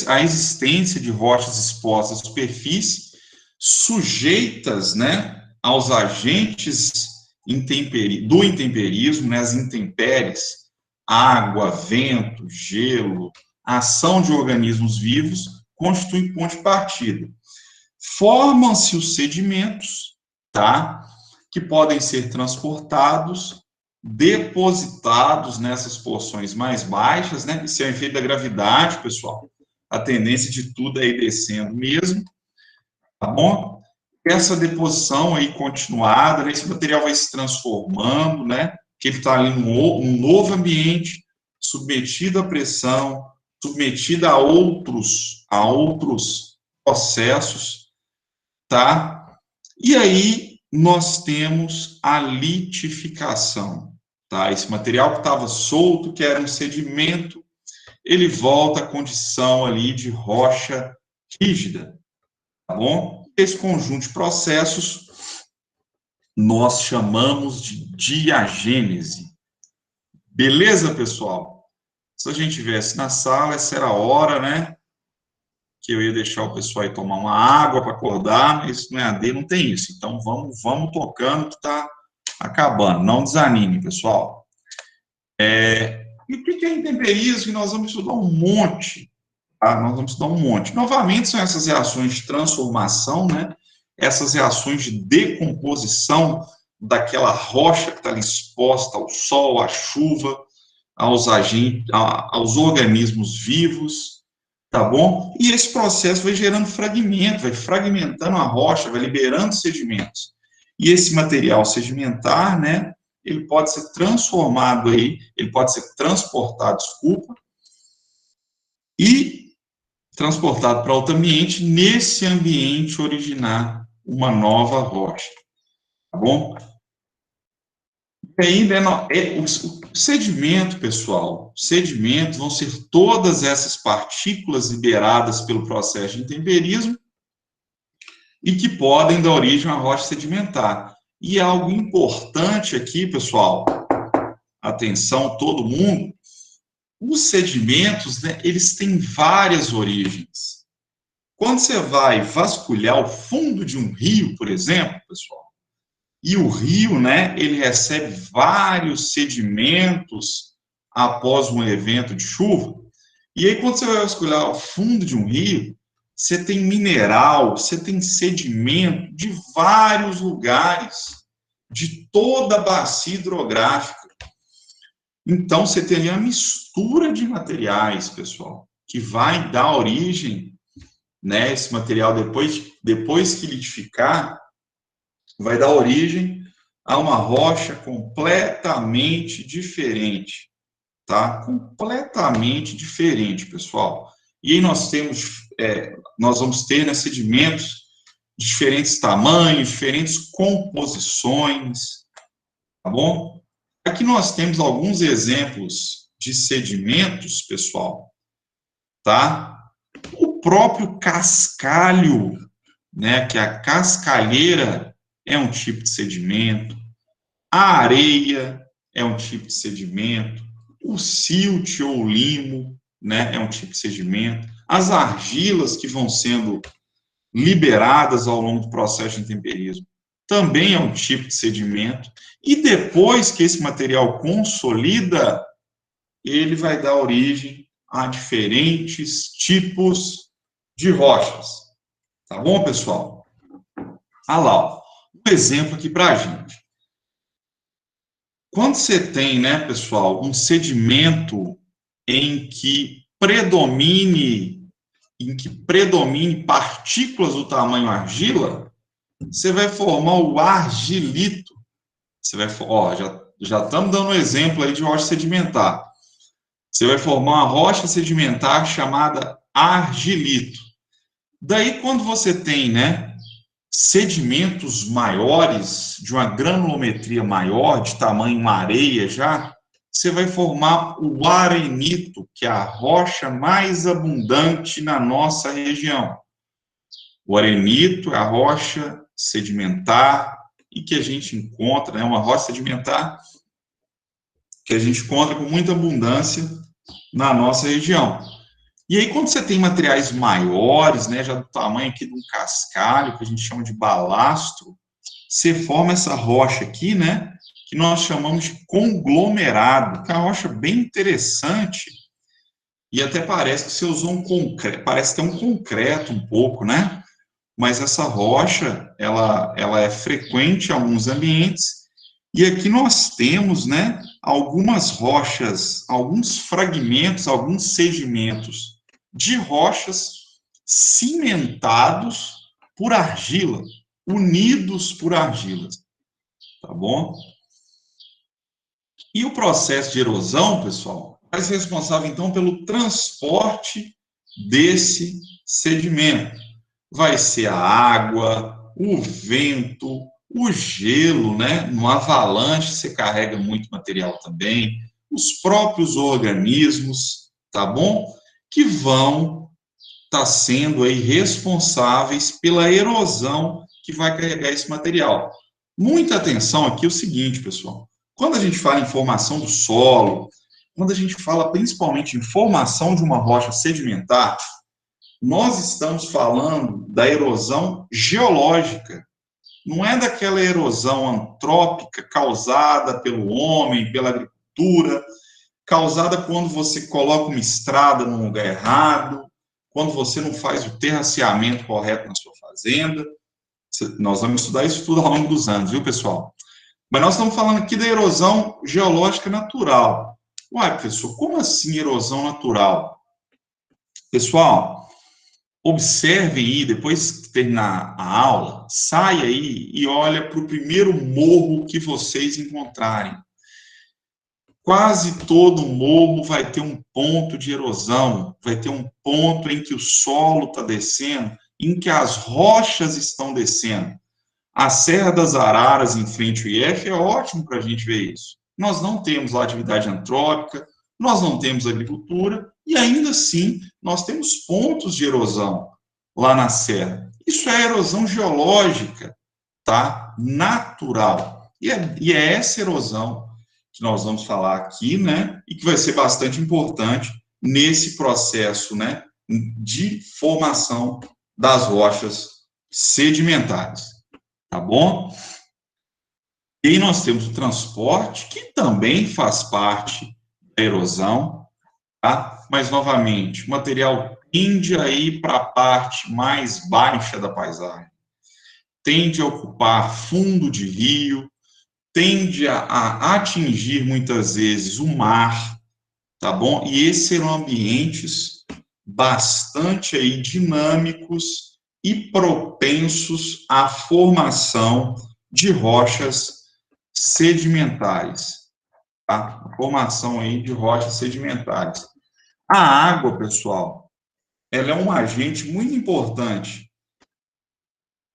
a existência de rochas expostas à superfície, sujeitas, né, aos agentes do intemperismo, né, as intempéries, água, vento, gelo, a ação de organismos vivos, constitui ponto de partida. Formam-se os sedimentos, tá, que podem ser transportados, depositados nessas porções mais baixas, né? Isso é o efeito da gravidade, pessoal. A tendência de tudo é ir descendo mesmo, tá bom? Essa deposição aí continuada, né? Esse material vai se transformando, né? Que ele está ali num novo ambiente, submetido à pressão, submetido a outros processos, tá? E aí nós temos a litificação, tá? Esse material que estava solto, que era um sedimento, ele volta à condição ali de rocha rígida, tá bom? Esse conjunto de processos nós chamamos de diagênese. Beleza, pessoal? Se a gente estivesse na sala, essa era a hora, né, que eu ia deixar o pessoal aí tomar uma água para acordar, mas no EAD não tem isso. Então, vamos tocando que está acabando. Não desanime, pessoal. E o que é intemperismo? Nós vamos estudar um monte. Tá? Nós vamos estudar um monte. Novamente, são essas reações de transformação, né? Essas reações de decomposição daquela rocha que está ali exposta ao sol, à chuva, aos organismos vivos, tá bom? E esse processo vai gerando fragmento, vai fragmentando a rocha, vai liberando sedimentos. E esse material sedimentar, né, ele pode ser transformado aí, ele pode ser transportado, desculpa, e transportado para outro ambiente, nesse ambiente originar uma nova rocha, tá bom? E aí, né, o sedimento, pessoal, sedimento vão ser todas essas partículas liberadas pelo processo de intemperismo e que podem dar origem à rocha sedimentar. E algo importante aqui, pessoal, atenção todo mundo, os sedimentos, né, eles têm várias origens. Quando você vai vasculhar o fundo de um rio, por exemplo, pessoal, E o rio, né, ele recebe vários sedimentos após um evento de chuva. E aí, quando você vai vasculhar o fundo de um rio, você tem mineral, você tem sedimento de vários lugares, de toda a bacia hidrográfica. Então, você tem ali uma mistura de materiais, pessoal, que vai dar origem, né, esse material, depois que litificar, vai dar origem a uma rocha completamente diferente, tá? Completamente diferente, pessoal. E aí nós vamos ter, né, sedimentos de diferentes tamanhos, diferentes composições, tá bom? Aqui nós temos alguns exemplos de sedimentos, pessoal, tá? O próprio cascalho, né, que a cascalheira é um tipo de sedimento, a areia é um tipo de sedimento, o silt ou o limo, né, é um tipo de sedimento, as argilas que vão sendo liberadas ao longo do processo de intemperismo também é um tipo de sedimento, e depois que esse material consolida, ele vai dar origem a diferentes tipos de rochas. Tá bom, pessoal? Olha lá, ó, um exemplo aqui para a gente. Quando você tem, né, pessoal, um sedimento em que predomine partículas do tamanho argila, você vai formar o argilito. Você vai, ó, já estamos dando um exemplo aí de rocha sedimentar. Você vai formar uma rocha sedimentar chamada argilito. Daí, quando você tem, né, sedimentos maiores, de uma granulometria maior, de tamanho uma areia já, você vai formar o arenito, que é a rocha mais abundante na nossa região. O arenito é a rocha sedimentar e que a gente encontra, né, uma rocha sedimentar que a gente encontra com muita abundância na nossa região. E aí, quando você tem materiais maiores, né, já do tamanho aqui de um cascalho, que a gente chama de balastro, você forma essa rocha aqui, né, que nós chamamos de conglomerado, que é uma rocha bem interessante, e até parece que você usou um concreto, parece ter um concreto um pouco, né, mas essa rocha, ela é frequente em alguns ambientes, e aqui nós temos, né, algumas rochas, alguns fragmentos, alguns sedimentos de rochas cimentados por argila, unidos por argilas, tá bom? E o processo de erosão, pessoal, vai ser responsável, então, pelo transporte desse sedimento. Vai ser a água, o vento, o gelo, né? No avalanche você carrega muito material também, os próprios organismos, tá bom? Que vão estar sendo aí responsáveis pela erosão que vai carregar esse material. Muita atenção aqui é o seguinte, pessoal. Quando a gente fala em formação do solo, quando a gente fala principalmente em formação de uma rocha sedimentar, nós estamos falando da erosão geológica, não é daquela erosão antrópica causada pelo homem, pela agricultura, causada quando você coloca uma estrada no lugar errado, quando você não faz o terraceamento correto na sua fazenda. Nós vamos estudar isso tudo ao longo dos anos, viu, pessoal? Mas nós estamos falando aqui da erosão geológica natural. Uai, professor, como assim erosão natural? Pessoal, observe aí, depois que terminar a aula, sai aí e olha para o primeiro morro que vocês encontrarem. Quase todo morro vai ter um ponto de erosão, vai ter um ponto em que o solo está descendo, em que as rochas estão descendo. A Serra das Araras, em frente ao IF, é ótimo para a gente ver isso. Nós não temos lá atividade antrópica, nós não temos agricultura, e ainda assim nós temos pontos de erosão lá na Serra. Isso é erosão geológica, tá? Natural. E é essa erosão que nós vamos falar aqui, né? E que vai ser bastante importante nesse processo, né? De formação das rochas sedimentares. Tá bom? E aí nós temos o transporte, que também faz parte da erosão, tá? Mas, novamente, o material tende a ir para a parte mais baixa da paisagem, tende a ocupar fundo de rio, tende a atingir, muitas vezes, o mar, tá bom? E esses serão ambientes bastante aí dinâmicos e propensos à formação de rochas sedimentares, tá? A formação aí de rochas sedimentares. A água, pessoal, ela é um agente muito importante,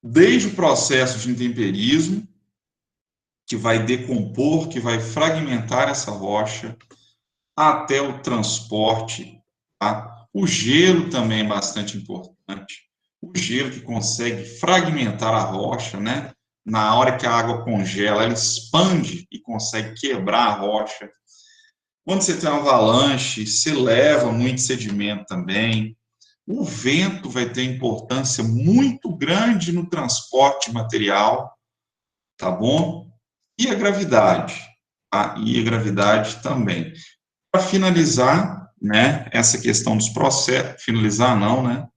desde o processo de intemperismo, que vai decompor, que vai fragmentar essa rocha, até o transporte, tá? O gelo também é bastante importante. O gelo que consegue fragmentar a rocha, né? Na hora que a água congela, ela expande e consegue quebrar a rocha. Quando você tem uma avalanche, se leva muito sedimento também. O vento vai ter importância muito grande no transporte de material, tá bom? E a gravidade, tá? E a gravidade também. Para finalizar, né, essa questão dos processos, finalizar não, né?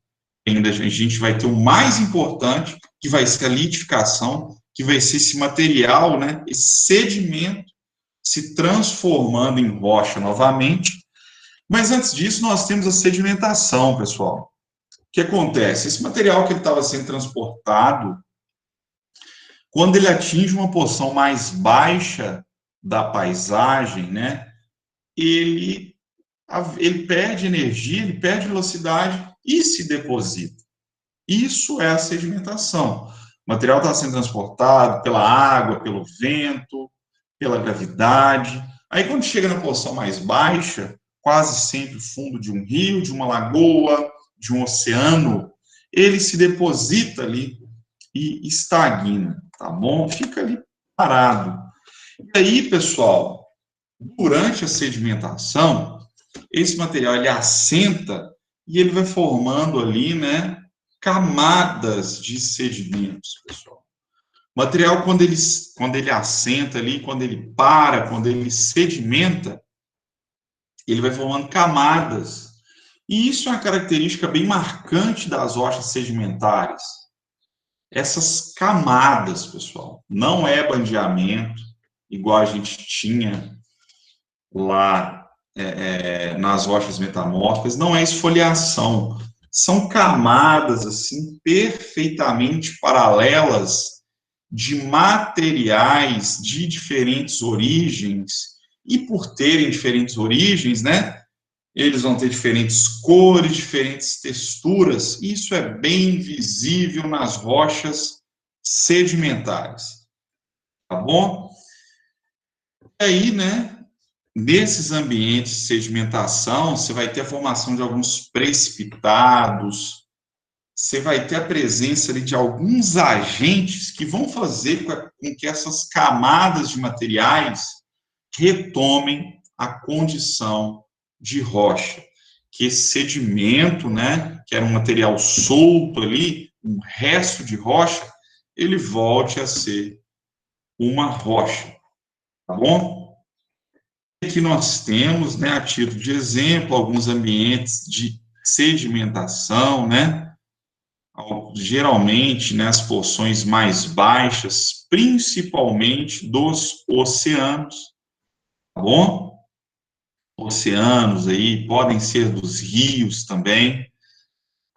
Ainda a gente vai ter o mais importante, que vai ser a litificação, que vai ser esse material, né, esse sedimento se transformando em rocha novamente. Mas antes disso, nós temos a sedimentação, pessoal. O que acontece? Esse material que ele estava sendo transportado, quando ele atinge uma porção mais baixa da paisagem, né, ele, ele perde energia, ele perde velocidade e se deposita. Isso é a sedimentação. O material está sendo transportado pela água, pelo vento, pela gravidade. Aí, quando chega na porção mais baixa, quase sempre fundo de um rio, de uma lagoa, de um oceano, ele se deposita ali e estagna, tá bom? Fica ali parado. E aí, pessoal, durante a sedimentação, esse material ele assenta e ele vai formando ali, né, camadas de sedimentos, pessoal. O material, quando ele assenta ali, quando ele para, quando ele sedimenta, ele vai formando camadas. E isso é uma característica bem marcante das rochas sedimentares. Essas camadas, pessoal, não é bandeamento, igual a gente tinha lá nas rochas metamórficas, não é esfoliação, são camadas assim perfeitamente paralelas de materiais de diferentes origens, e por terem diferentes origens, né, eles vão ter diferentes cores, diferentes texturas, isso é bem visível nas rochas sedimentares, tá bom? E aí, né, nesses ambientes de sedimentação, você vai ter a formação de alguns precipitados, você vai ter a presença ali de alguns agentes que vão fazer com que essas camadas de materiais retomem a condição de rocha. Que esse sedimento, né, que era um material solto ali, um resto de rocha, ele volte a ser uma rocha, tá bom? Aqui nós temos, né, a título de exemplo, alguns ambientes de sedimentação, né, geralmente nas porções mais baixas, principalmente dos oceanos, tá bom? Oceanos aí, podem ser dos rios também,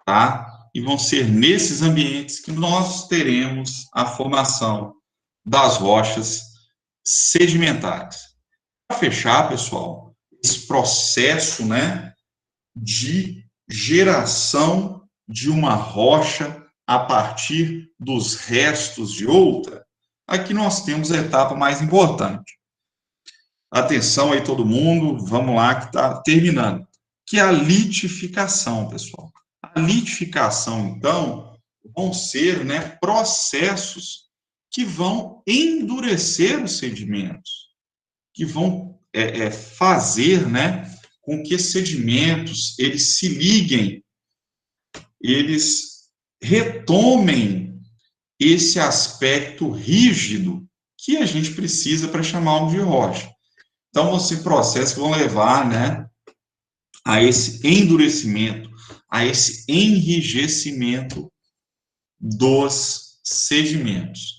tá? E vão ser nesses ambientes que nós teremos a formação das rochas sedimentares. Para fechar, pessoal, esse processo, né, de geração de uma rocha a partir dos restos de outra, aqui nós temos a etapa mais importante. Atenção aí todo mundo, vamos lá que está terminando, que é a litificação, pessoal. A litificação, então, vão ser, né, processos que vão endurecer os sedimentos, que vão fazer, né, com que sedimentos eles se liguem, eles retomem esse aspecto rígido que a gente precisa para chamá-lo de rocha. Então, vão ser processos que vão levar, né, a esse endurecimento, a esse enrijecimento dos sedimentos,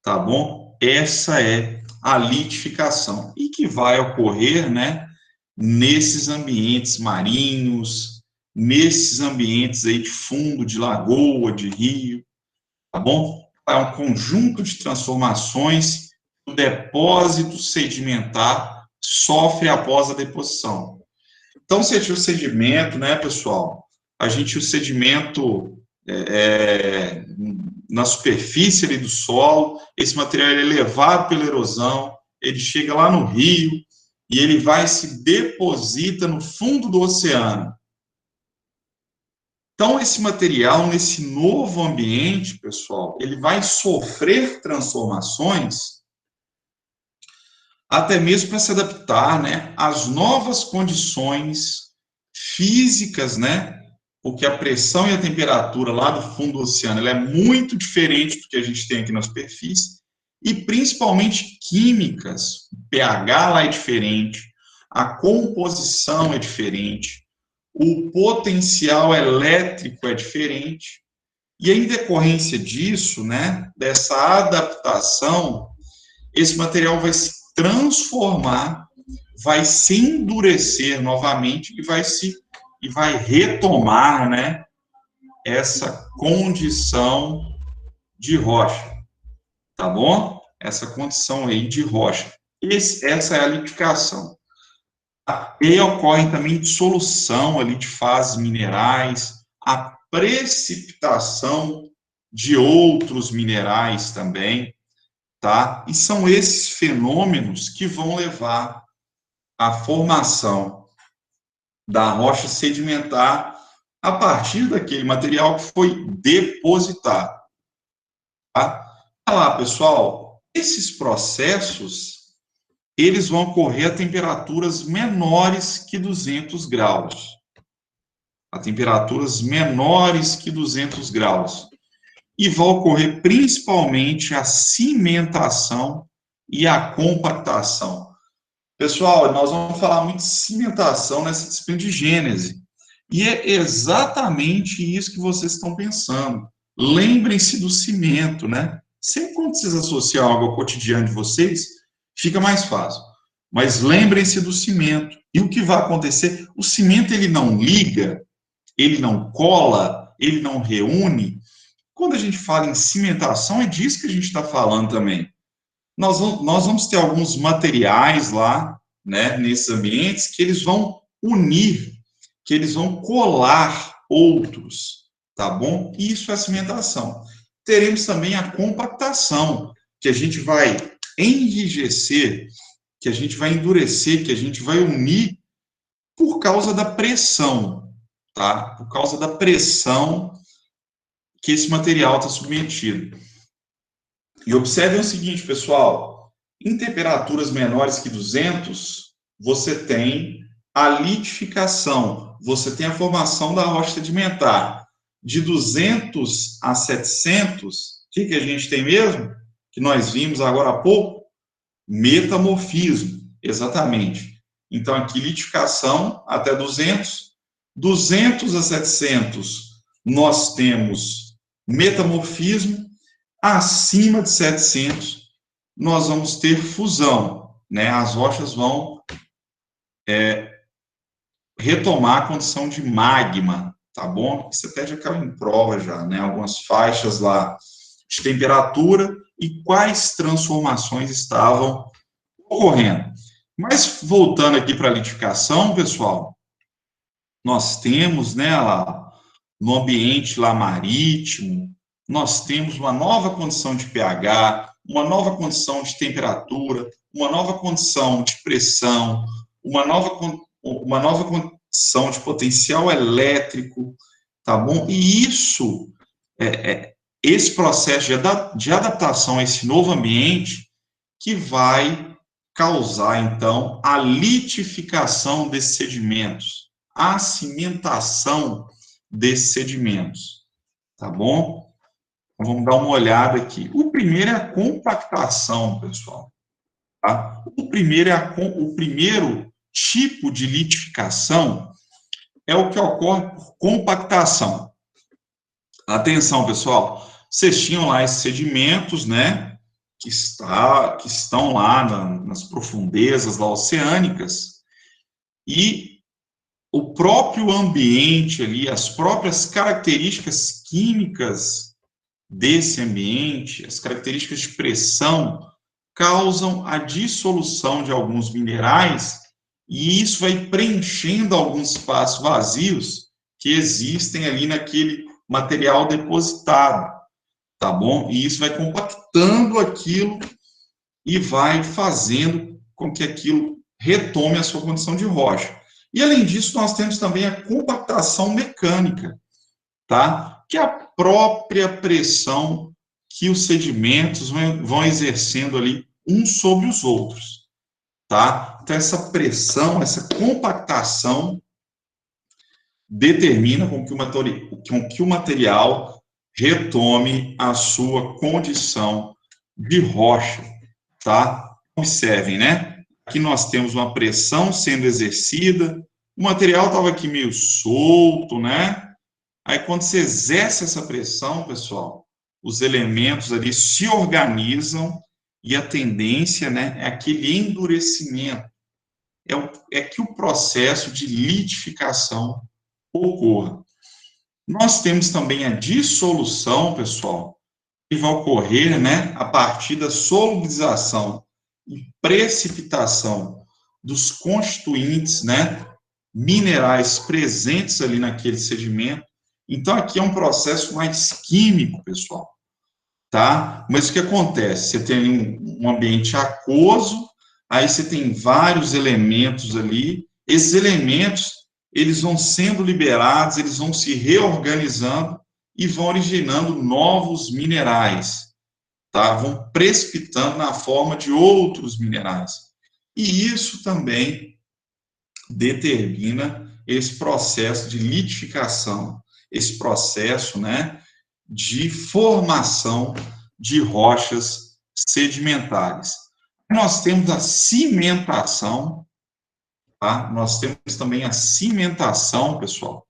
tá bom? Essa é a litificação, e que vai ocorrer, né, nesses ambientes marinhos, nesses ambientes aí de fundo, de lagoa, de rio, tá bom? É um conjunto de transformações que o depósito sedimentar sofre após a deposição. Então, se tinha o sedimento, né, pessoal? A gente, o sedimento na superfície ali do solo, esse material é levado pela erosão, ele chega lá no rio e ele vai se deposita no fundo do oceano. Então, esse material, nesse novo ambiente, pessoal, ele vai sofrer transformações até mesmo para se adaptar, né, às novas condições físicas, né, porque a pressão e a temperatura lá do fundo do oceano ela é muito diferente do que a gente tem aqui na superfície, e principalmente químicas. O pH lá é diferente, a composição é diferente, o potencial elétrico é diferente, e em decorrência disso, né, dessa adaptação, esse material vai se transformar, vai se endurecer novamente e vai retomar, né, essa condição de rocha, tá bom? Essa condição aí de rocha. Essa é a litificação. E ocorre também dissolução ali de fases minerais, a precipitação de outros minerais também, tá? E são esses fenômenos que vão levar à formação da rocha sedimentar a partir daquele material que foi depositado, tá? Olha lá, pessoal, esses processos eles vão ocorrer a temperaturas menores que 200 graus. A temperaturas menores que 200 graus. E vai ocorrer principalmente a cimentação e a compactação. Pessoal, nós vamos falar muito de cimentação nessa disciplina de Gênese. E é exatamente isso que vocês estão pensando. Lembrem-se do cimento, né? Sempre quando vocês associam algo ao cotidiano de vocês, fica mais fácil. Mas lembrem-se do cimento. E o que vai acontecer? O cimento, ele não liga, ele não cola, ele não reúne. Quando a gente fala em cimentação, é disso que a gente está falando também. Nós vamos ter alguns materiais lá, né, nesses ambientes, que eles vão unir, que eles vão colar outros, tá bom? Isso é cimentação. Teremos também a compactação, que a gente vai enrijecer, que a gente vai endurecer, que a gente vai unir por causa da pressão, tá? Por causa da pressão que esse material está submetido. E observem o seguinte, pessoal, em temperaturas menores que 200, você tem a litificação, você tem a formação da rocha sedimentar. De 200 a 700, o que a gente tem mesmo? Que nós vimos agora há pouco? Metamorfismo, exatamente. Então, aqui, litificação até 200. 200 a 700, nós temos metamorfismo. Acima de 700, nós vamos ter fusão, né? As rochas vão retomar a condição de magma, tá bom? Isso até já caiu em prova já, né? Algumas faixas lá de temperatura e quais transformações estavam ocorrendo. Mas voltando aqui para a litificação, pessoal, nós temos, né, lá no ambiente lá marítimo, nós temos uma nova condição de pH, uma nova condição de temperatura, uma nova condição de pressão, uma nova condição de potencial elétrico, tá bom? E isso, esse processo de adaptação a esse novo ambiente que vai causar, então, a litificação desses sedimentos, a cimentação desses sedimentos, tá bom? Vamos dar uma olhada aqui. O primeiro é a compactação, pessoal. Tá? O primeiro tipo de litificação é o que ocorre por compactação. Atenção, pessoal. Vocês tinham lá esses sedimentos, né? Que estão lá nas profundezas lá oceânicas. E o próprio ambiente ali, as próprias características químicas desse ambiente, as características de pressão, causam a dissolução de alguns minerais e isso vai preenchendo alguns espaços vazios que existem ali naquele material depositado, tá bom? E isso vai compactando aquilo e vai fazendo com que aquilo retome a sua condição de rocha. E, além disso, nós temos também a compactação mecânica, tá? Que é a própria pressão que os sedimentos vão exercendo ali uns sobre os outros, tá? Então, essa pressão, essa compactação determina com que o material retome a sua condição de rocha, tá? Observem, né? Aqui nós temos uma pressão sendo exercida, o material estava aqui meio solto, né? Aí, quando você exerce essa pressão, pessoal, os elementos ali se organizam e a tendência, né, é aquele endurecimento. É que o processo de litificação ocorra. Nós temos também a dissolução, pessoal, que vai ocorrer, né, a partir da solubilização e precipitação dos constituintes, né, minerais presentes ali naquele sedimento. Então, aqui é um processo mais químico, pessoal, tá? Mas o que acontece? Você tem um ambiente aquoso, aí você tem vários elementos ali, esses elementos, eles vão sendo liberados, eles vão se reorganizando e vão originando novos minerais, tá? Vão precipitando na forma de outros minerais. E isso também determina esse processo de litificação, esse processo, né, de formação de rochas sedimentares. Nós temos a cimentação, tá? Nós temos também a cimentação, pessoal.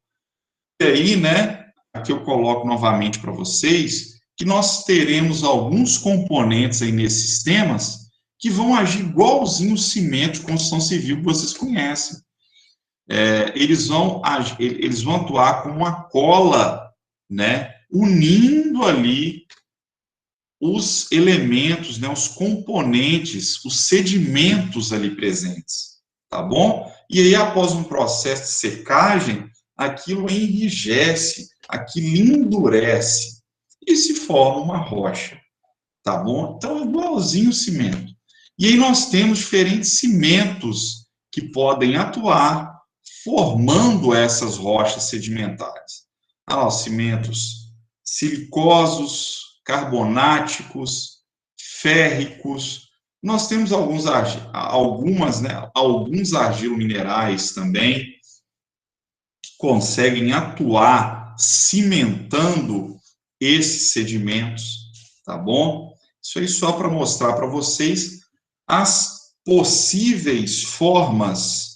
E aí, né, aqui eu coloco novamente para vocês que nós teremos alguns componentes aí nesses sistemas que vão agir igualzinho o cimento de construção civil que vocês conhecem. Eles vão atuar como uma cola, né, unindo ali os elementos, né, os componentes, os sedimentos ali presentes, tá bom? E aí, após um processo de secagem, aquilo enrijece, aquilo endurece e se forma uma rocha, tá bom? Então, é igualzinho o cimento. E aí nós temos diferentes cimentos que podem atuar formando essas rochas sedimentares. Os cimentos silicosos, carbonáticos, férricos. Nós temos alguns argilominerais também que conseguem atuar cimentando esses sedimentos, tá bom? Isso aí só para mostrar para vocês as possíveis formas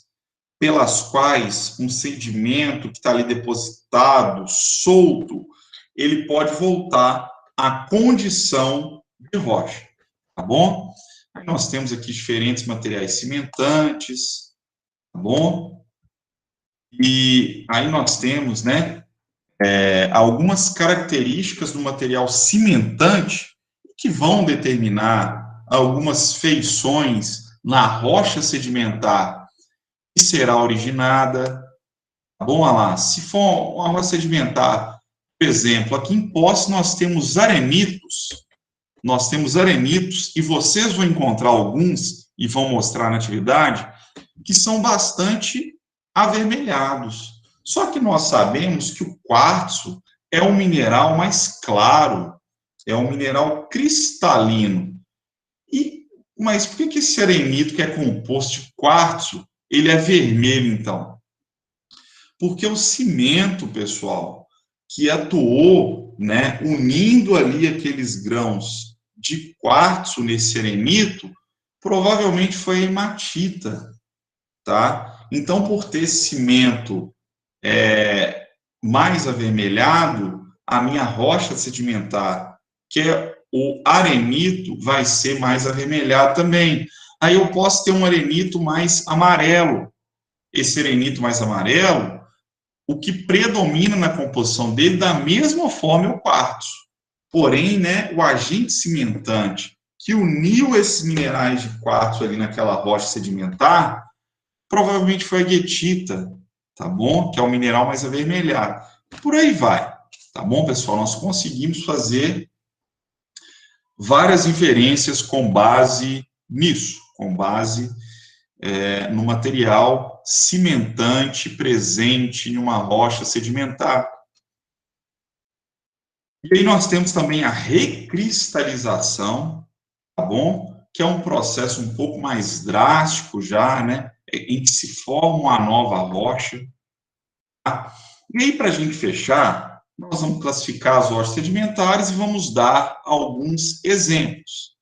pelas quais um sedimento que está ali depositado, solto, ele pode voltar à condição de rocha, tá bom? Aí nós temos aqui diferentes materiais cimentantes, tá bom? E aí nós temos, né, algumas características do material cimentante que vão determinar algumas feições na rocha sedimentar que será originada, tá bom? Olha lá, se for uma rocha sedimentar, por exemplo, aqui em Poços nós temos arenitos, e vocês vão encontrar alguns, e vão mostrar na atividade, que são bastante avermelhados. Só que nós sabemos que o quartzo é um mineral mais claro, é um mineral cristalino. Mas por que esse arenito, que é composto de quartzo, ele é vermelho, então? Porque o cimento, pessoal, que atuou né, unindo ali aqueles grãos de quartzo nesse arenito, provavelmente foi a hematita, tá? Então, por ter esse cimento mais avermelhado, a minha rocha sedimentar, que é o arenito, vai ser mais avermelhado também. Aí eu posso ter um arenito mais amarelo. Esse arenito mais amarelo, o que predomina na composição dele, da mesma forma, é o quartzo. Porém, né, o agente cimentante que uniu esses minerais de quartzo ali naquela rocha sedimentar, provavelmente foi a guetita, tá bom? Que é o mineral mais avermelhado. Por aí vai, tá bom, pessoal? Nós conseguimos fazer várias inferências com base nisso, com base no material cimentante presente em uma rocha sedimentar. E aí nós temos também a recristalização, tá bom? Que é um processo um pouco mais drástico já, né? Em que se forma uma nova rocha. Tá? E aí, para a gente fechar, nós vamos classificar as rochas sedimentares e vamos dar alguns exemplos.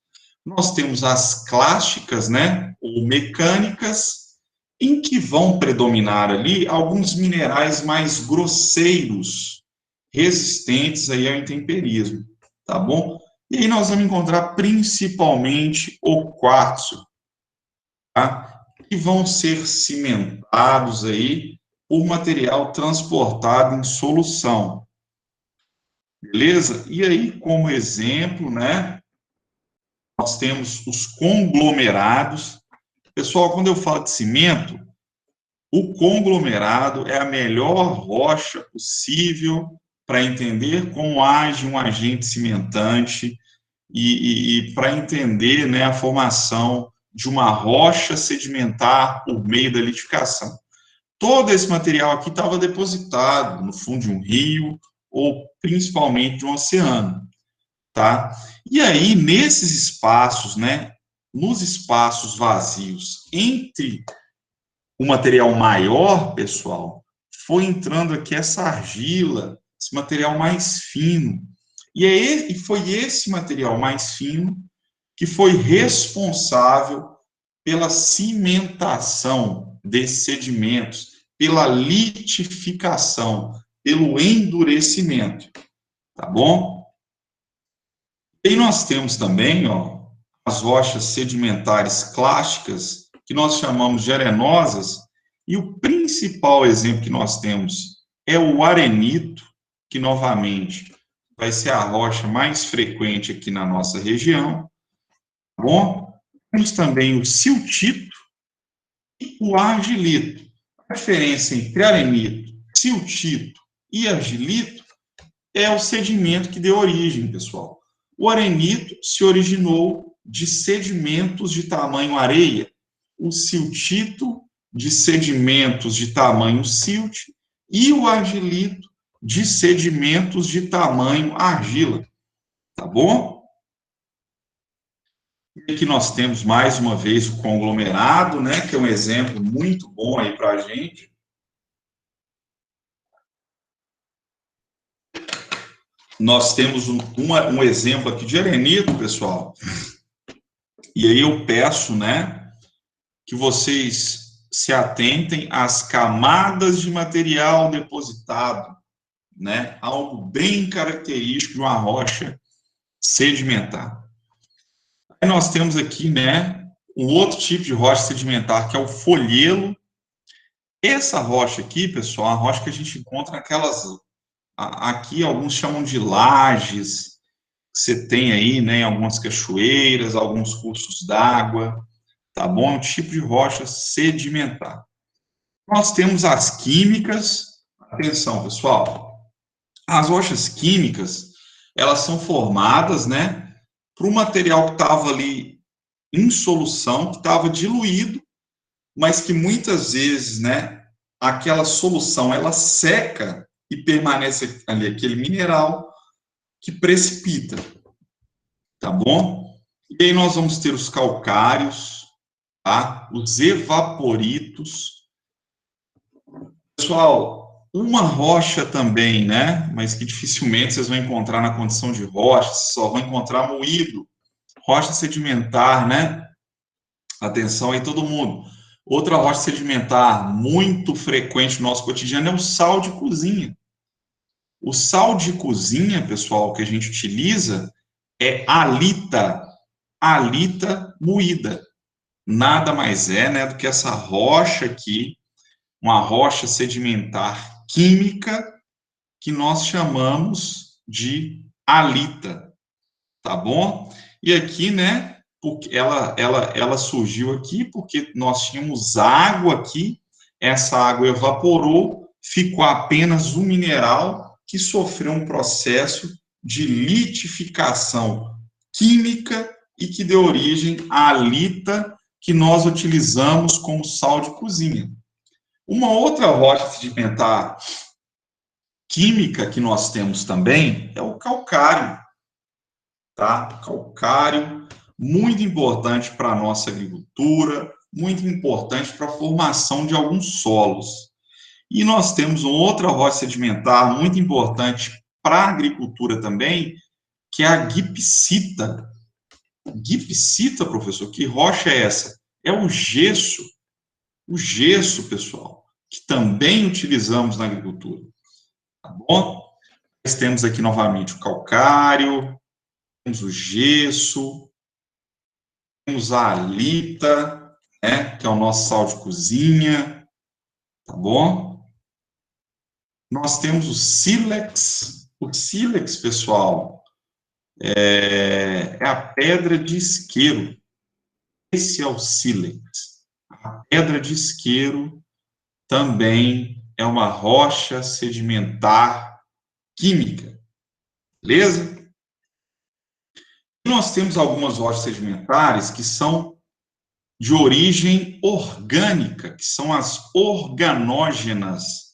Nós temos as clásticas, né? Ou mecânicas, em que vão predominar ali alguns minerais mais grosseiros, resistentes aí ao intemperismo, tá bom? E aí nós vamos encontrar principalmente o quartzo, tá? Que vão ser cimentados aí por material transportado em solução, beleza? E aí, como exemplo, né, nós temos os conglomerados. Pessoal, quando eu falo de cimento, o conglomerado é a melhor rocha possível para entender como age um agente cimentante e para entender, né, a formação de uma rocha sedimentar por meio da litificação. Todo esse material aqui estava depositado no fundo de um rio ou principalmente de um oceano, tá? E aí, nesses espaços, né, nos espaços vazios entre o material maior, pessoal, foi entrando aqui essa argila, esse material mais fino. E foi esse material mais fino que foi responsável pela cimentação desses sedimentos, pela litificação, pelo endurecimento, tá bom? E nós temos também, ó, as rochas sedimentares clásticas, que nós chamamos de arenosas, e o principal exemplo que nós temos é o arenito, que novamente vai ser a rocha mais frequente aqui na nossa região, tá bom? Temos também o siltito e o argilito. A diferença entre arenito, siltito e argilito é o sedimento que deu origem, pessoal. O arenito se originou de sedimentos de tamanho areia, o siltito de sedimentos de tamanho silt e o argilito de sedimentos de tamanho argila, tá bom? E aqui nós temos mais uma vez o conglomerado, né, que é um exemplo muito bom aí para a gente. Nós temos um exemplo aqui de arenito, pessoal. E aí eu peço, né, que vocês se atentem às camadas de material depositado, né, algo bem característico de uma rocha sedimentar. Aí nós temos aqui, né, um outro tipo de rocha sedimentar, que é o folhelo. Essa rocha aqui, pessoal, é a rocha que a gente encontra naquelas, aqui alguns chamam de lajes, você tem aí, né, em algumas cachoeiras, alguns cursos d'água, tá bom? É um tipo de rocha sedimentar. Nós temos as químicas, atenção, pessoal, as rochas químicas, elas são formadas, né, por um material que estava ali em solução, que estava diluído, mas que muitas vezes, né, aquela solução, ela seca e permanece ali aquele mineral que precipita, tá bom? E aí nós vamos ter os calcários, tá? Os evaporitos. Pessoal, Uma rocha também, né? Mas que dificilmente vocês vão encontrar na condição de rocha, vocês só vão encontrar moído. Rocha sedimentar, né? Atenção aí todo mundo. Outra rocha sedimentar muito frequente no nosso cotidiano é o sal de cozinha. O sal de cozinha, pessoal, que a gente utiliza é halita, halita moída. Nada mais é, né, do que essa rocha aqui, uma rocha sedimentar química que nós chamamos de halita, tá bom? E aqui, né, porque ela surgiu aqui porque nós tínhamos água aqui, essa água evaporou, ficou apenas um mineral que sofreu um processo de litificação química e que deu origem à halita que nós utilizamos como sal de cozinha. Uma outra rocha sedimentar química que nós temos também é o calcário, tá? Calcário, muito importante para a nossa agricultura, muito importante para a formação de alguns solos. E nós temos uma outra rocha sedimentar muito importante para a agricultura também, que é a gipsita. Gipsita, professor, que rocha é essa? É o gesso, pessoal, que também utilizamos na agricultura, tá bom? Nós temos aqui novamente o calcário, temos o gesso, temos a halita, né, que é o nosso sal de cozinha, tá bom? Nós temos o sílex. O sílex, pessoal, é a pedra de isqueiro. Esse é o sílex. A pedra de isqueiro também é uma rocha sedimentar química, beleza? E nós temos algumas rochas sedimentares que são de origem orgânica, que são as organógenas,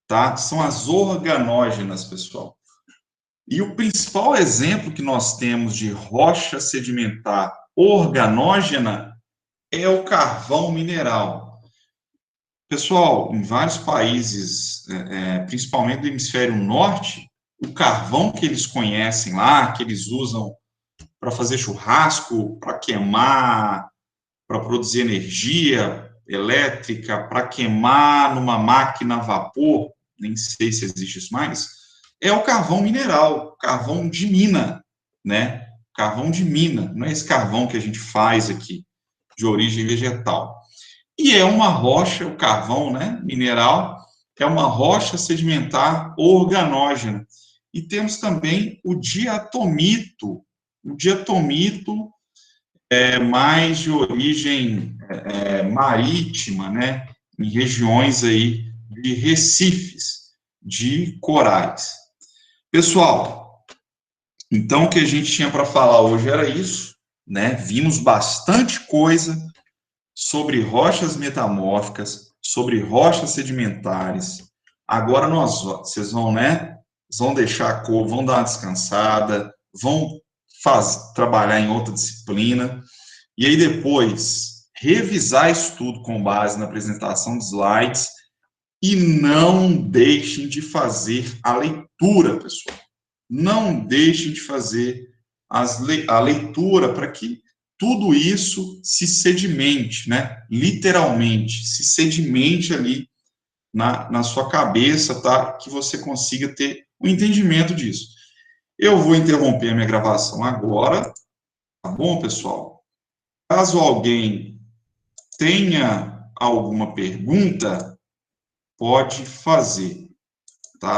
tá? São as organógenas, pessoal. E o principal exemplo que nós temos de rocha sedimentar organógena é o carvão mineral. Pessoal, em vários países, principalmente do hemisfério norte, o carvão que eles conhecem lá, que eles usam para fazer churrasco, para queimar, para produzir energia elétrica, para queimar numa máquina a vapor, nem sei se existe isso mais, é o carvão mineral, carvão de mina, né? Carvão de mina, não é esse carvão que a gente faz aqui, de origem vegetal. E é uma rocha, o carvão, né, mineral, é uma rocha sedimentar organógena. E temos também o diatomito. O diatomito é mais de origem marítima, né, em regiões aí de recifes, de corais. Pessoal, então o que a gente tinha para falar hoje era isso, né? Vimos bastante coisa sobre rochas metamórficas, sobre rochas sedimentares. Agora vocês vão, né? Vão deixar a cor, vão dar uma descansada, vão trabalhar em outra disciplina. E aí depois revisar isso tudo com base na apresentação de slides e não deixem de fazer a leitura, pessoal. Não deixem de fazer a leitura para que tudo isso se sedimente, né? Literalmente, se sedimente ali na sua cabeça, tá? Que você consiga ter o entendimento disso. Eu vou interromper a minha gravação agora, tá bom, pessoal? Caso alguém tenha alguma pergunta, pode fazer, tá?